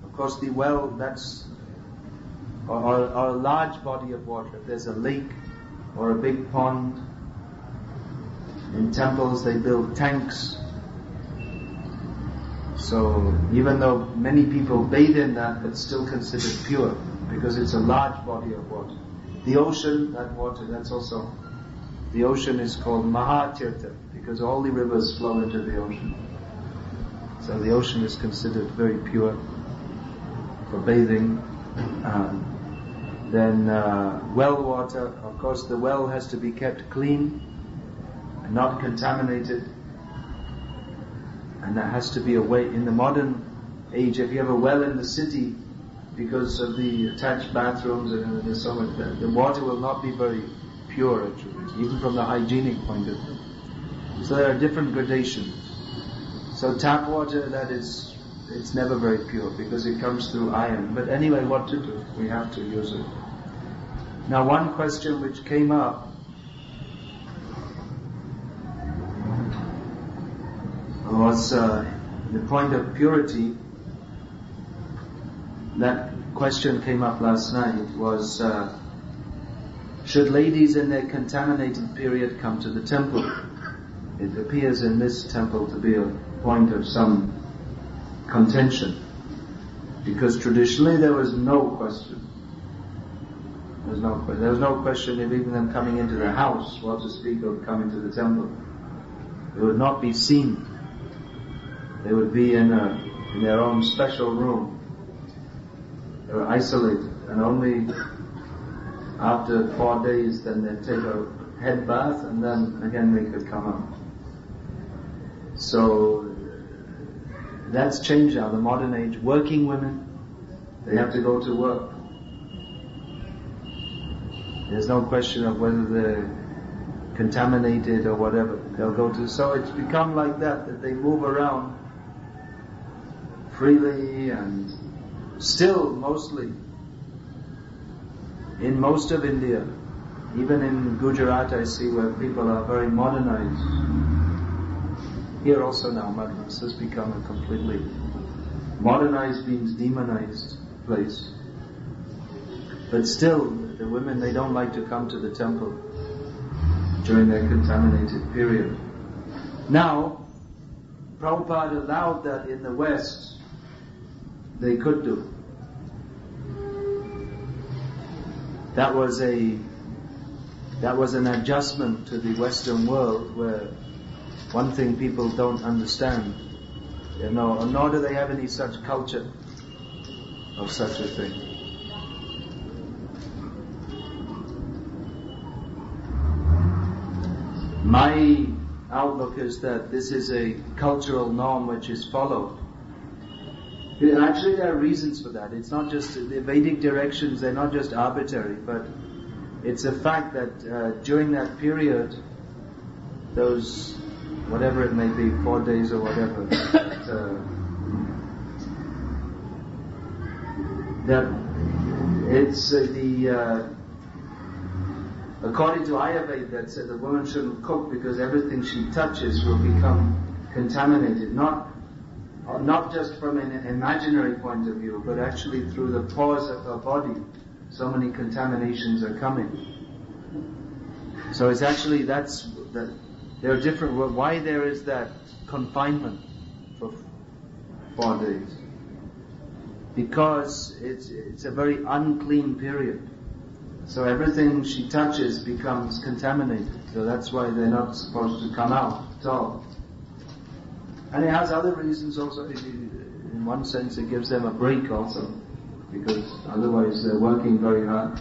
B: of course the well, that's or a large body of water. If there's a lake or a big pond, in temples they build tanks. So even though many people bathe in that, it's still considered pure because it's a large body of water. The ocean, that water, that's also, the ocean is called Mahatirtha because all the rivers flow into the ocean. So the ocean is considered very pure for bathing. Then well water, of course the well has to be kept clean and not contaminated. And that has to be away. In the modern age, if you have a well in the city, because of the attached bathrooms and there's so much, the water will not be very pure actually, even from the hygienic point of view. So there are different gradations. So tap water, it's never very pure because it comes through iron. But anyway, what to do? We have to use it. Now one question which came up was the point of purity. That question came up last night was, should ladies in their contaminated period come to the temple? It appears in this temple to be a point of some contention. Because traditionally there was no question. There was no question of even them coming into the house, what to speak of coming to the temple. They would not be seen. They would be in their own special room. They were isolated, and only after 4 days then they'd take a head bath and then again they could come out. So that's changed now. The modern age, working women, they have to go to work. There's no question of whether they're contaminated or whatever. They'll go to. So it's become like that they move around freely and still mostly in most of India, even in Gujarat I see where people are very modernized. Here also now Madras has become a completely modernized means demonized place. But still the women, they don't like to come to the temple during their contaminated period. Now Prabhupada allowed that in the West they could do. That was an adjustment to the Western world where one thing people don't understand, nor do they have any such culture of such a thing. My outlook is that this is a cultural norm which is followed. Actually, there are reasons for that. It's not just the Vedic directions; they're not just arbitrary, but it's a fact that during that period, those whatever it may be, 4 days or whatever, that it's according to Ayurveda, that said the woman shouldn't cook because everything she touches will become contaminated. Not just from an imaginary point of view, but actually through the pores of her body, so many contaminations are coming. So it's actually there are different. Why there is that confinement for 4 days? Because it's a very unclean period. So everything she touches becomes contaminated. So that's why they're not supposed to come out at all. And it has other reasons also. In one sense it gives them a break also, because otherwise they're working very hard.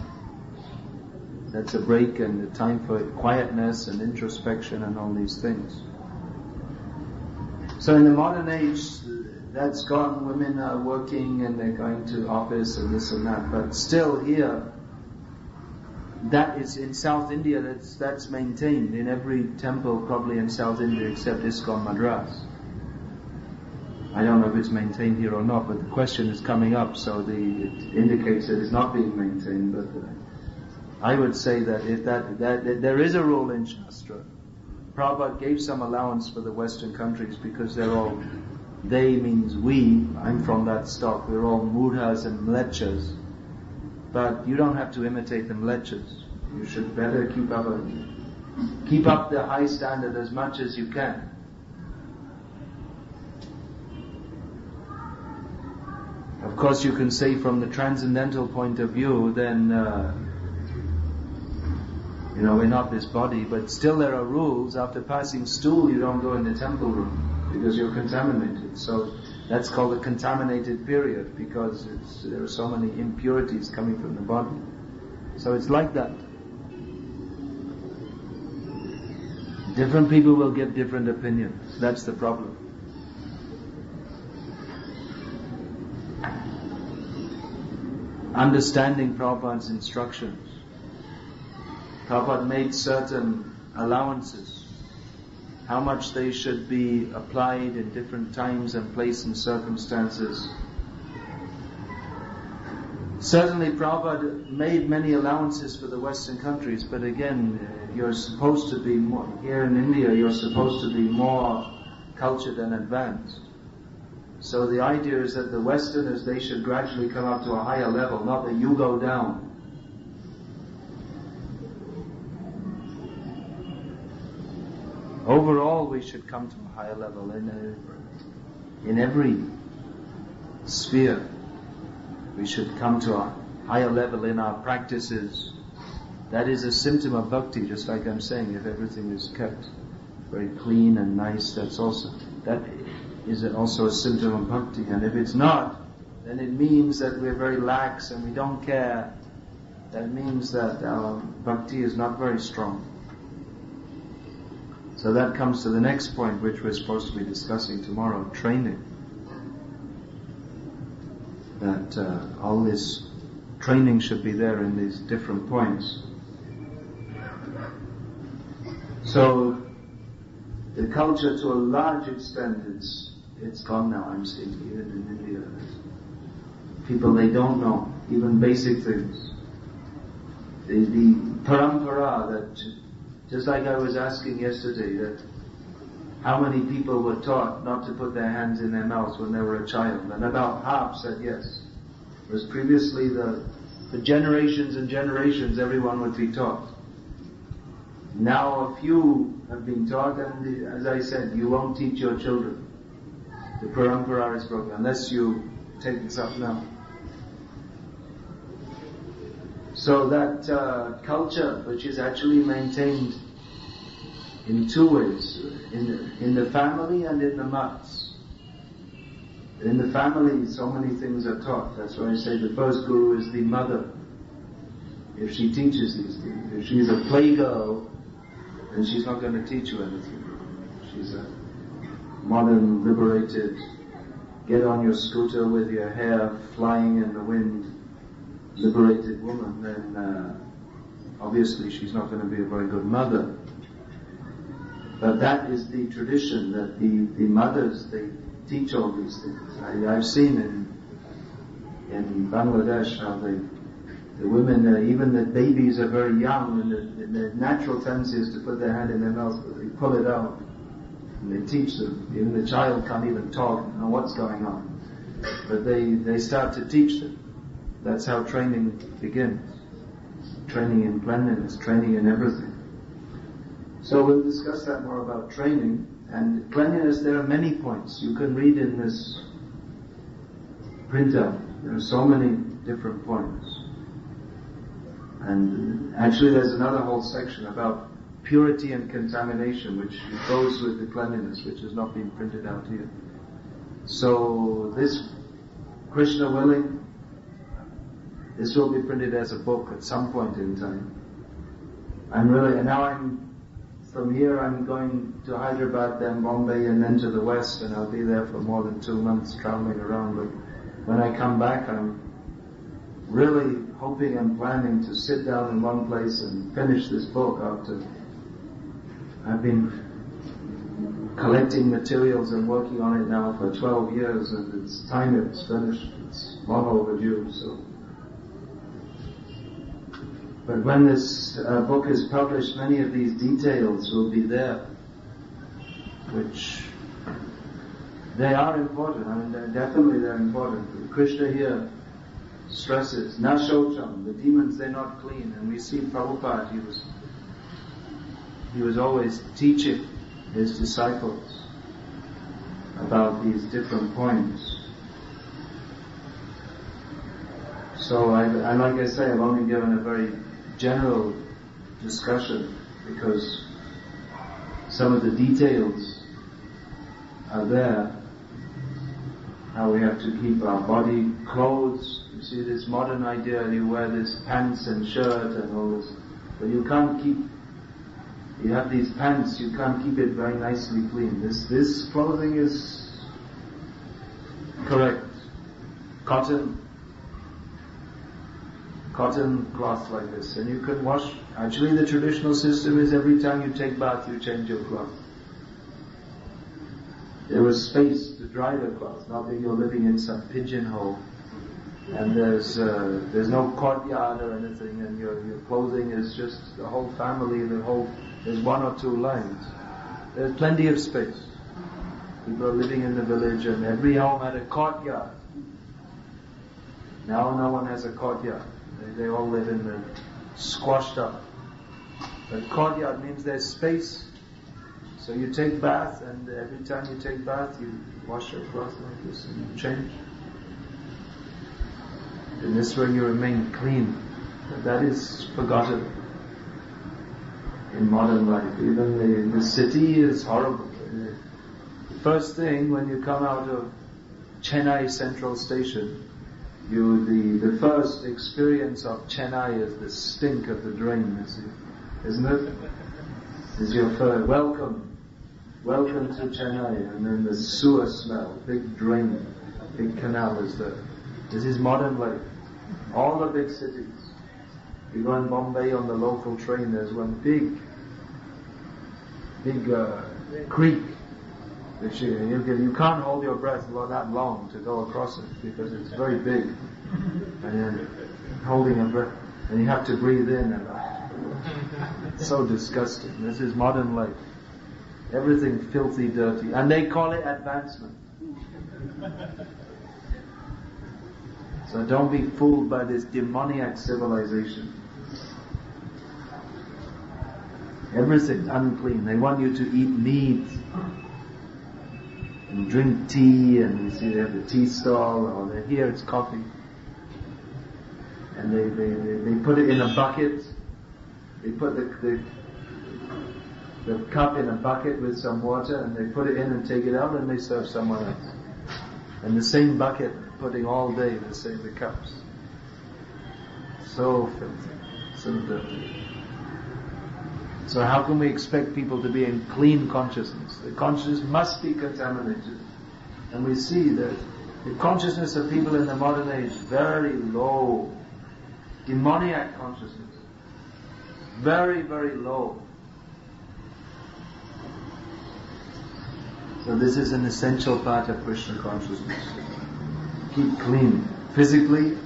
B: That's a break and a time for quietness and introspection and all these things. So in the modern age, that's gone. Women are working and they're going to office and this and that. But still here, that is in South India, that's maintained in every temple probably in South India except ISKCON Madras. I don't know if it's maintained here or not, but the question is coming up, so it indicates that it's not being maintained. But I would say that if that there is a rule in Shastra. Prabhupada gave some allowance for the Western countries because they're all, they means we, I'm from that stock, we're all mudhas and mlechas. But you don't have to imitate the mlechas. You should better keep up the high standard as much as you can. Of course you can say from the transcendental point of view, then we're not this body, but still there are rules. After passing stool, you don't go in the temple room because you're contaminated. So that's called a contaminated period because there are so many impurities coming from the body. So it's like that. Different people will give different opinions. That's the problem. Understanding Prabhupada's instructions. Prabhupada made certain allowances, how much they should be applied in different times and place and circumstances. Certainly Prabhupada made many allowances for the Western countries, but again, you're supposed to be more, here in India, you're supposed to be more cultured and advanced. So the idea is that the Westerners, they should gradually come up to a higher level, not that you go down. Overall, we should come to a higher level in every sphere. We should come to a higher level in our practices. That is a symptom of bhakti, just like I'm saying, if everything is kept very clean and nice, that is also a symptom of bhakti. And if it's not, then it means that we're very lax and we don't care. That means that our bhakti is not very strong. So that comes to the next point, which we're supposed to be discussing tomorrow, training. That all this training should be there in these different points. So the culture, to a large extent, it's gone now. I'm seeing even in India, people, they don't know even basic things. The parampara, that just like I was asking yesterday, that how many people were taught not to put their hands in their mouths when they were a child, and about half said yes. Whereas previously the generations and generations, everyone would be taught. Now a few have been taught, and as I said, you won't teach your children. The parampara is broken, unless you take this up now. So that culture, which is actually maintained in two ways, in the family and in the mats. In the family, so many things are taught. That's why I say the first guru is the mother. If she teaches these things, if she's a playgirl, then she's not going to teach you anything. She's a modern, liberated, get on your scooter with your hair flying in the wind, liberated woman, then obviously she's not going to be a very good mother. But that is the tradition, that the mothers, they teach all these things. I've seen in Bangladesh, how the women, even the babies are very young, and the natural tendency is to put their hand in their mouth, but they pull it out, and they teach them. Even the child can't even talk, know what's going on. But they start to teach them. That's how training begins. Training in cleanliness, training in everything. So we'll discuss that more about training. And cleanliness, there are many points. You can read in this printout. There are so many different points. And actually there's another whole section about purity and contamination, which goes with the cleanliness, which has not been printed out here. So this, Krishna willing, this will be printed as a book at some point in time. From here I'm going to Hyderabad, then Bombay, and then to the West, and I'll be there for more than 2 months traveling around. But when I come back, I'm really hoping and planning to sit down in one place and finish this book after I've been collecting materials and working on it now for 12 years, and it's time it's finished. It's long overdue, so. But when this book is published, many of these details will be there, which they are important. I mean, they're important. Krishna here stresses, na shocham, the demons, they're not clean. And we see Prabhupada, he was always teaching his disciples about these different points. So like I say, I've only given a very general discussion because some of the details are there. How we have to keep our body, clothes. You see this modern idea, you wear this pants and shirt and all this, but you have these pants, you can't keep it very nicely clean. This clothing is correct. Cotton cloth like this, and you can wash. Actually, the traditional system is every time you take bath, you change your cloth. There was space to dry the cloth, not that you're living in some pigeonhole, and there's no courtyard or anything, and your clothing is just the whole family, there's 1 or 2 lines. There's plenty of space. People are living in the village, and every home had a courtyard. Now no one has a courtyard. They all live in the squashed up. But courtyard means there's space. So you take bath, and every time you take bath, you wash your clothes like this, and you change. In this way you remain clean. But that is forgotten in modern life. Even the city is horrible. The first thing when you come out of Chennai Central Station, the first experience of Chennai is the stink of the drain, isn't it? Is your first welcome to Chennai, and then the sewer smell, big drain, big canal is there. This is modern life. All the big cities. You go in Bombay on the local train, there's one big creek. You can't hold your breath for that long to go across it because it's very big, and you're holding your breath, and you have to breathe in, and it's so disgusting. This is modern life. Everything filthy, dirty, and they call it advancement. So don't be fooled by this demoniac civilization. Everything's unclean. They want you to eat meat and drink tea, and you see they have the tea stall, or here it's coffee. And they put it in a bucket. They put the cup in a bucket with some water, and they put it in and take it out, and they serve someone else. And the same bucket, putting all day the cups. So filthy, so dirty. So how can we expect people to be in clean consciousness? The consciousness must be contaminated. And we see that the consciousness of people in the modern age, very low. Demoniac consciousness. Very, very low. So this is an essential part of Krishna consciousness. Keep clean. physically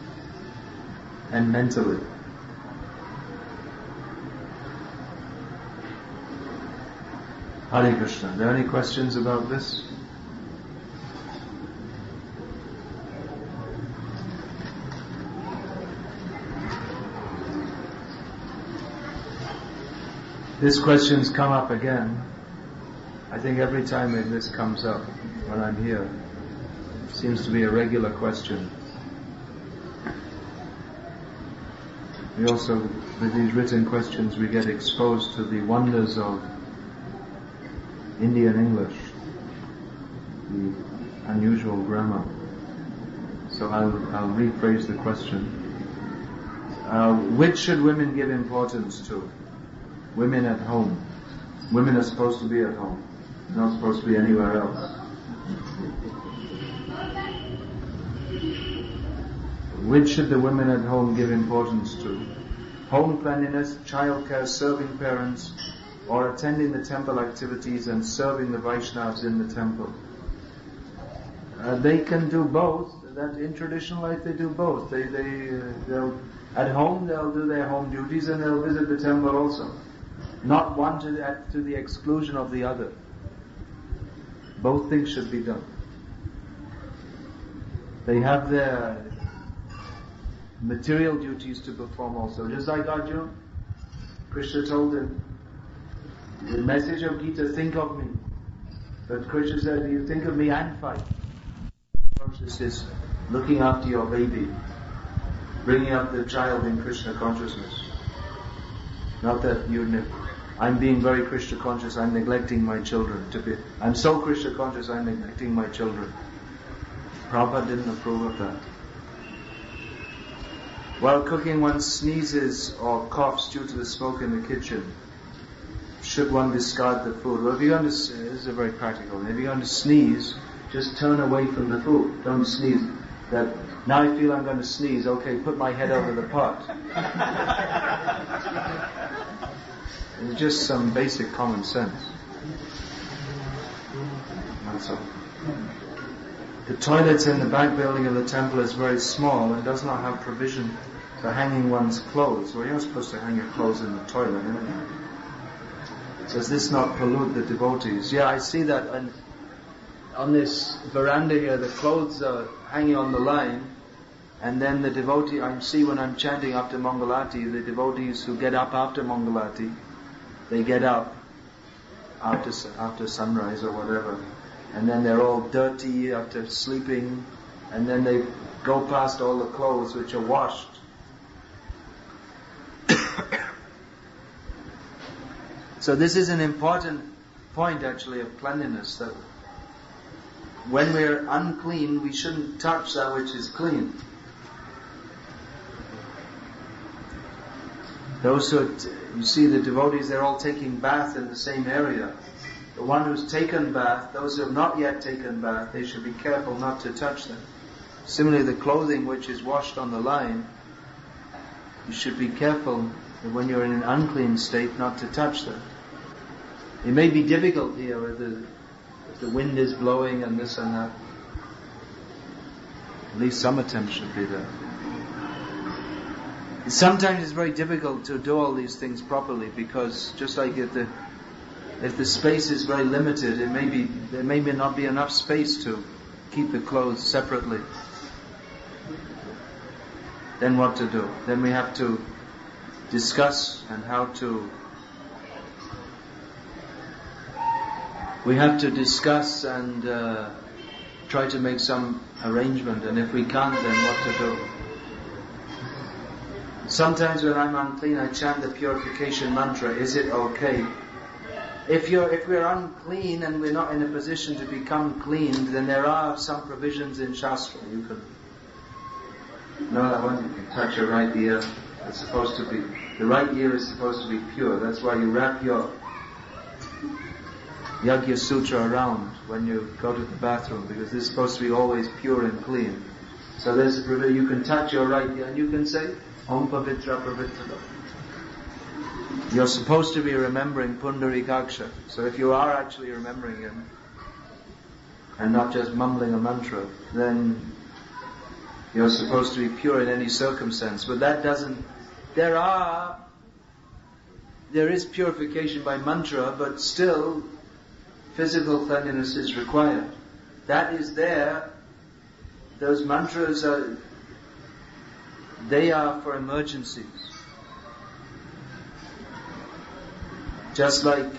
B: and mentally. Hare Krishna. Are there any questions about this? This question's come up again. I think every time this comes up when I'm here, it seems to be a regular question. We also, with these written questions, we get exposed to the wonders of Indian English, the unusual grammar. So I'll rephrase the question. Which should women give importance to? Women at home. Women are supposed to be at home. They're not supposed to be anywhere else. Which should the women at home give importance to? Home cleanliness, childcare, serving parents, or attending the temple activities and serving the Vaishnavas in the temple? They can do both. That in traditional life they do both. They'll at home they'll do their home duties and they'll visit the temple also. Not one to the exclusion of the other. Both things should be done. They have their material duties to perform also. Just like Arjuna, Krishna told him, the message of Gita, think of me. But Krishna said, you think of me and fight. Consciousness is looking after your baby, bringing up the child in Krishna consciousness. Not that I'm being very Krishna conscious, I'm neglecting my children. I'm so Krishna conscious, I'm neglecting my children. Prabhupada didn't approve of that. While cooking, one sneezes or coughs due to the smoke in the kitchen. Should one discard the food? Well, if you're going to, this is a very practical thing. If you're going to sneeze, just turn away from the food. Don't sneeze. Now I feel I'm going to sneeze. Okay, put my head over the pot. It's just some basic common sense. That's all. The toilets in the back building of the temple is very small and does not have provision for hanging one's clothes. Well, you're not supposed to hang your clothes in the toilet, anyway. Does this not pollute the devotees? Yeah, I see that on this veranda here, the clothes are hanging on the line, and then the devotee, I see when I'm chanting after Mangalati, the devotees who get up after Mangalati, they get up after sunrise or whatever, and then they're all dirty after sleeping, and then they go past all the clothes which are washed. So this is an important point actually of cleanliness, that when we're unclean, we shouldn't touch that which is clean. Those who, you see the devotees, they're all taking bath in the same area. The one who's taken bath, those who have not yet taken bath, they should be careful not to touch them. Similarly, the clothing which is washed on the line, you should be careful that when you're in an unclean state not to touch them. It may be difficult here if the wind is blowing and this and that. At least some attempt should be there. Sometimes it's very difficult to do all these things properly, because just like if the space is very limited, there may not be enough space to keep the clothes separately. Then what to do? Then we have to discuss and how to. We have to discuss and try to make some arrangement, and if we can't, then what to do? Sometimes when I'm unclean, I chant the Purification Mantra. Is it okay? If we're unclean and we're not in a position to become cleaned, then there are some provisions in Shastra. You can know that one. You can touch your right ear. It's supposed to be, the right ear is supposed to be pure. That's why you wrap your Yagya Sutra around when you go to the bathroom, because it's supposed to be always pure and clean. So there's a provision. You can touch your right ear and you can say Om Pavitra Pavitra. You're supposed to be remembering Pundarikaksha. So if you are actually remembering him and not just mumbling a mantra, then You're supposed to be pure in any circumstance, but that doesn't... There is purification by mantra, but still physical cleanliness is required. That is there. Those mantras they are for emergencies. Just like,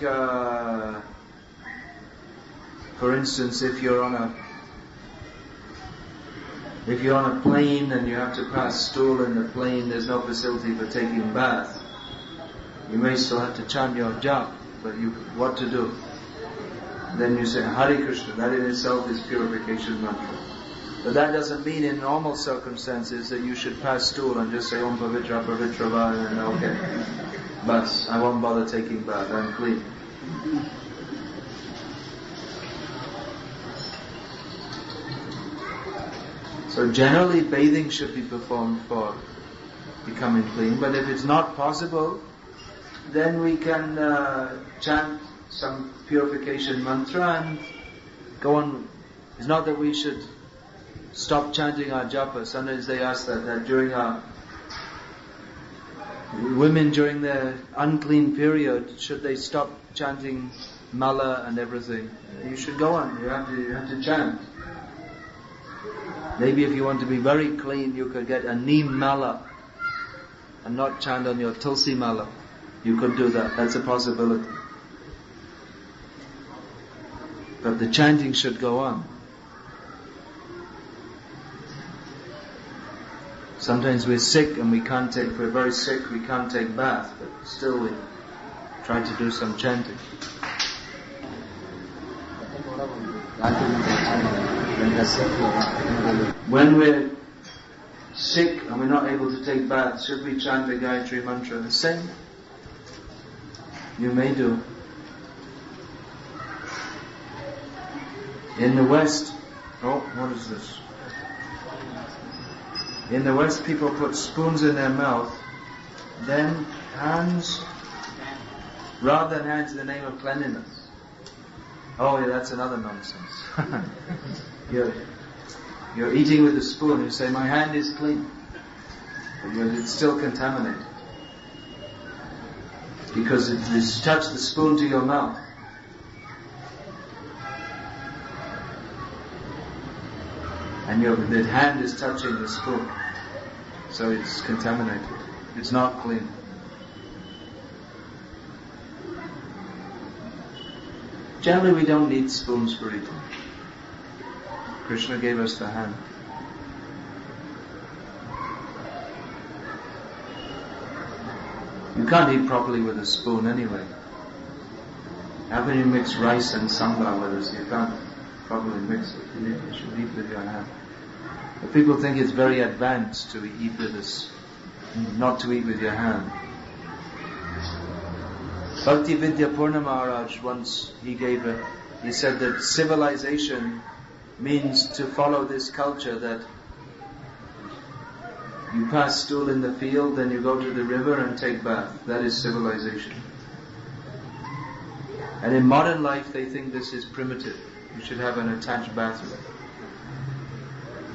B: for instance, if you're on a plane and you have to pass stool in the plane, there's no facility for taking a bath. You may still have to chant your japa, but what to do? Then you say Hare Krishna. That in itself is purification mantra. But that doesn't mean in normal circumstances that you should pass stool and just say Om Pavitra Pavitra Va and okay, bas, I won't bother taking bath, I'm clean. So generally bathing should be performed for becoming clean, but if it's not possible, then we can chant some purification mantra and go on. It's not that we should stop chanting our japa. Sometimes they ask that during women during their unclean period, should they stop chanting mala and everything? You should go on. You have to chant. Maybe if you want to be very clean, you could get a neem mala and not chant on your tulsi mala. You could do that. That's a possibility. But the chanting should go on. Sometimes we're sick and we're very sick, we can't take bath, but still we try to do some chanting. When we're sick and we're not able to take bath, should we chant the Gayatri Mantra? The same. You may do. In the West, what is this? In the West, people put spoons in their mouth, then hands, rather than hands in the name of cleanliness. Oh, yeah, that's another nonsense. You're eating with a spoon, you say, my hand is clean. But it's still contaminated. Because it's touched the spoon to your mouth. And the hand is touching the spoon. So it's contaminated. It's not clean. Generally we don't need spoons for eating. Krishna gave us the hand. You can't eat properly with a spoon anyway. How can you mix rice and sambar with us? You can't properly mix it. You should eat with your hand. But people think it's very advanced to eat with us, not to eat with your hand. Bhakti Vidya Purna Maharaj once he said that civilization means to follow this culture that you pass stool in the field, then you go to the river and take bath. That is civilization. And in modern life they think this is primitive. You should have an attached bathroom.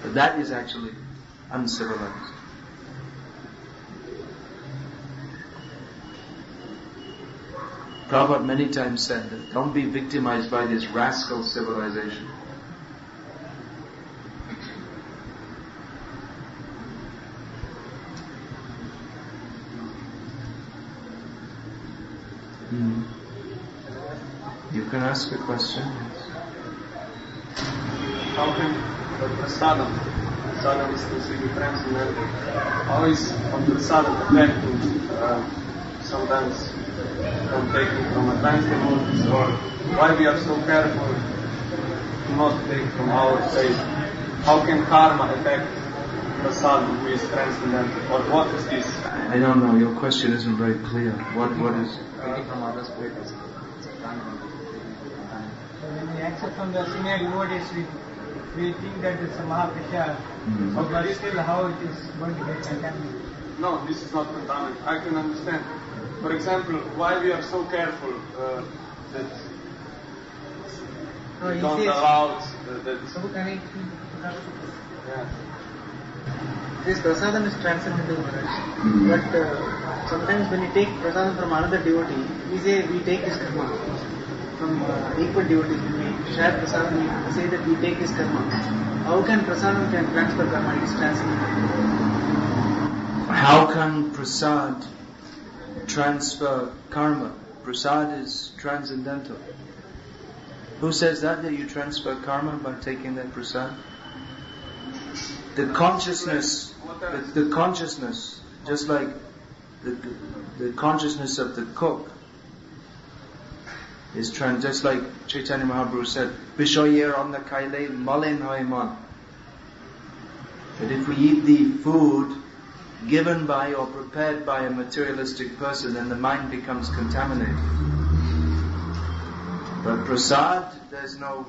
B: But that is actually uncivilized. Prabhupada many times said that don't be victimized by this rascal civilization. You can ask a question.
C: How can prasadam is considered transcendental? How is prasadam affecting sometimes from taking from advanced devotees, or why we are so careful to not take from our faith? How can karma affect prasadam who is transcendental? Or what is this?
B: I don't know, your question isn't very clear. What is?
D: Taking from others' faith is when we accept from the senior devotees, we think that it's a Mahaprasad, but still how it is going to get contaminated.
C: No, this is not contaminated. I can understand. For example, why we are so careful that we don't allow that. Yeah.
E: This prasadam is transcendental, Maharaj. But sometimes when we take prasadam from another devotee, we say we take his karma. From equal devotees, when we share prasadam, we say that we take his karma. How can prasadam can transfer karma? It is transcendental.
B: How can prasad transfer karma? Prasad is transcendental. Who says that you transfer karma by taking that prasad? The consciousness, just like the consciousness of the cook is just like Chaitanya Mahaprabhu said, Vishoyer on the kaile malin hoiman. That if we eat the food given by or prepared by a materialistic person, then the mind becomes contaminated. But prasad, there's no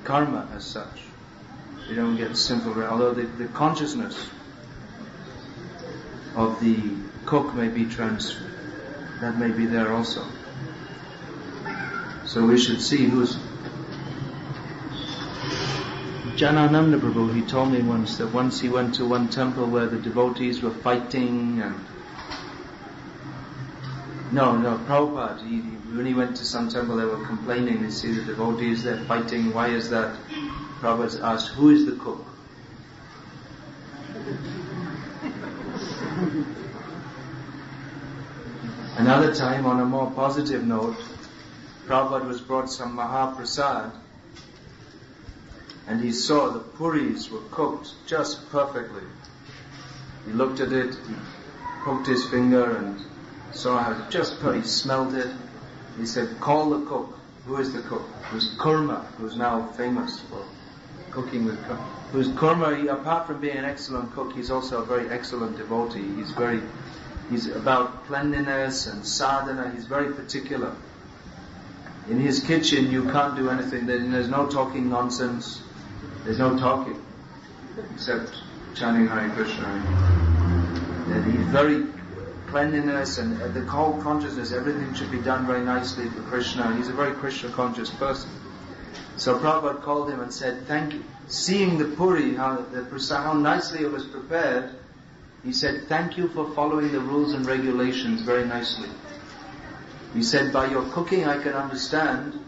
B: karma as such. You don't get sinful, although the consciousness of the cook may be transferred. That may be there also. So we should see who's... Janananda Prabhu, he told me once that once he went to one temple where the devotees were fighting and... No, Prabhupada, when he went to some temple they were complaining, they see the devotees, they're fighting, why is that? Prabhupada asked, who is the cook? Another time, on a more positive note, Prabhupada was brought some Mahaprasad and he saw the puris were cooked just perfectly. He looked at it, he poked his finger and saw how it just he smelled it. He said, call the cook. Who is the cook? It was Kurma, who's now famous for cooking with Kurma. Who's Kurma, apart from being an excellent cook, he's also a very excellent devotee. He's about cleanliness and sadhana, he's very particular. In his kitchen you can't do anything, there's no talking nonsense, there's no talking, except chanting Hare Krishna. And he's very cleanliness and the whole consciousness, everything should be done very nicely for Krishna. He's a very Krishna conscious person. So Prabhupada called him and said, thank you. Seeing the puri, how nicely it was prepared, he said, thank you for following the rules and regulations very nicely. He said, by your cooking I can understand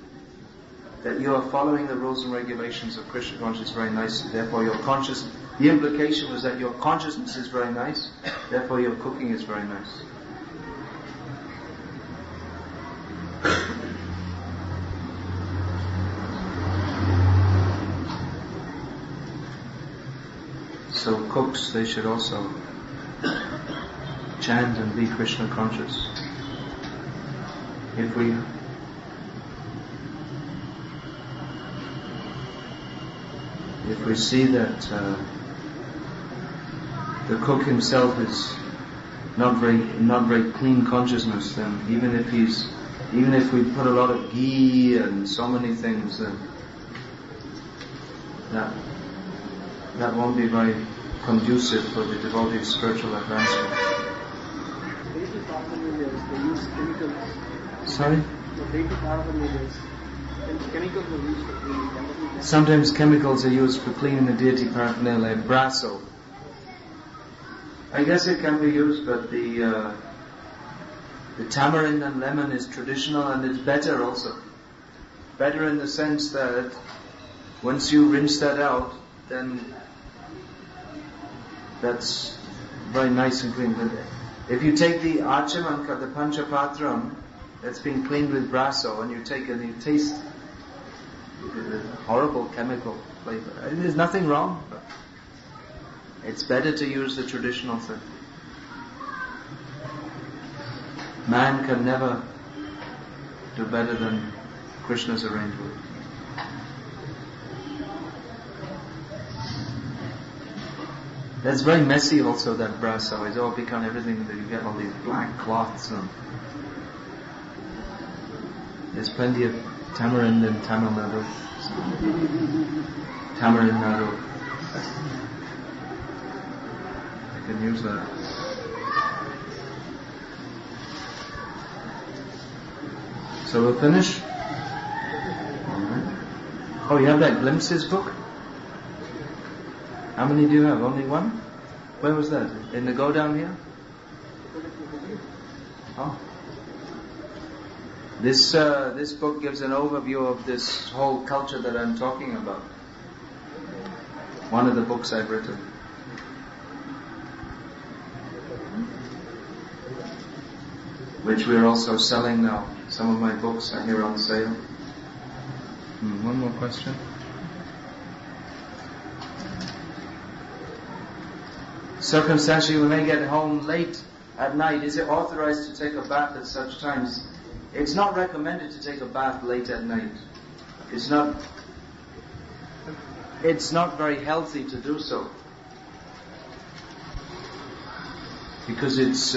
B: that you are following the rules and regulations of Krishna consciousness very nicely. Therefore your consciousness, the implication was that your consciousness is very nice, therefore your cooking is very nice. So cooks, they should also chant and be Krishna conscious. If we see that the cook himself is not very clean consciousness, then even if we put a lot of ghee and so many things, then that won't be very conducive for the devotee's spiritual advancement.
E: They use chemicals.
B: Sorry?
E: The deity Paraphernalia, chemicals are used for cleaning.
B: Sometimes chemicals are used for cleaning the deity paraphernalia, like brasso. I guess it can be used, but the tamarind and lemon is traditional and it's better also. Better in the sense that once you rinse that out, then that's very nice and clean. But if you take the achamanka, the panchapatram, that's been cleaned with brasso, and you take it and you taste the horrible chemical flavor. There's nothing wrong, but it's better to use the traditional thing. Man can never do better than Krishna's arrangement. That's very messy also, that brasso. It's all become everything that you get all these black cloths and there's plenty of tamarind in Tamil Nadu. Tamarind Nadu. I can use that. So we'll finish. Oh, you have that Glimpses book? How many do you have? Only one? Where was that? In the go down here? Oh. This book gives an overview of this whole culture that I'm talking about. One of the books I've written. Which we're also selling now. Some of my books are here on sale. One more question. Circumstantially, we may get home late at night. Is it authorized to take a bath at such times? It's not recommended to take a bath late at night. It's not very healthy to do so. Because it's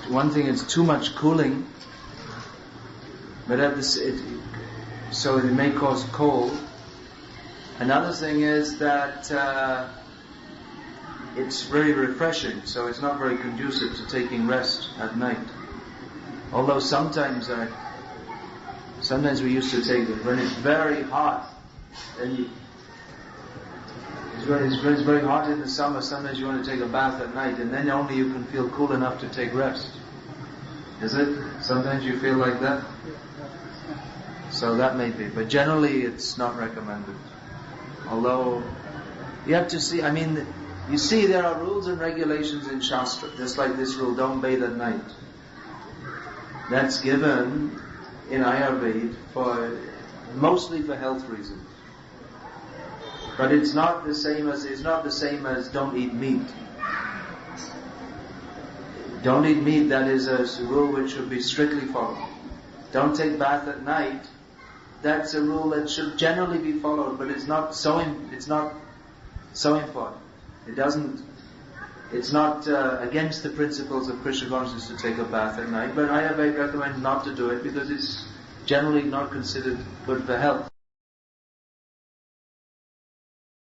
B: one thing, it's too much cooling, but so it may cause cold. Another thing is that it's very refreshing, so it's not very conducive to taking rest at night. Although sometimes we used to take it when it's very hot. When it's very hot in the summer, sometimes you want to take a bath at night, and then only you can feel cool enough to take rest. Is it? Sometimes you feel like that? So that may be. But generally it's not recommended. Although, you have to see, you see there are rules and regulations in Shastra, just like this rule, don't bathe at night. That's given in Ayurveda mostly for health reasons. But it's not the same as don't eat meat. Don't eat meat, that is a rule which should be strictly followed. Don't take bath at night, that's a rule that should generally be followed, but it's not so important. It's not against the principles of Krishna consciousness to take a bath at night, but I recommend not to do it because it's generally not considered good for health.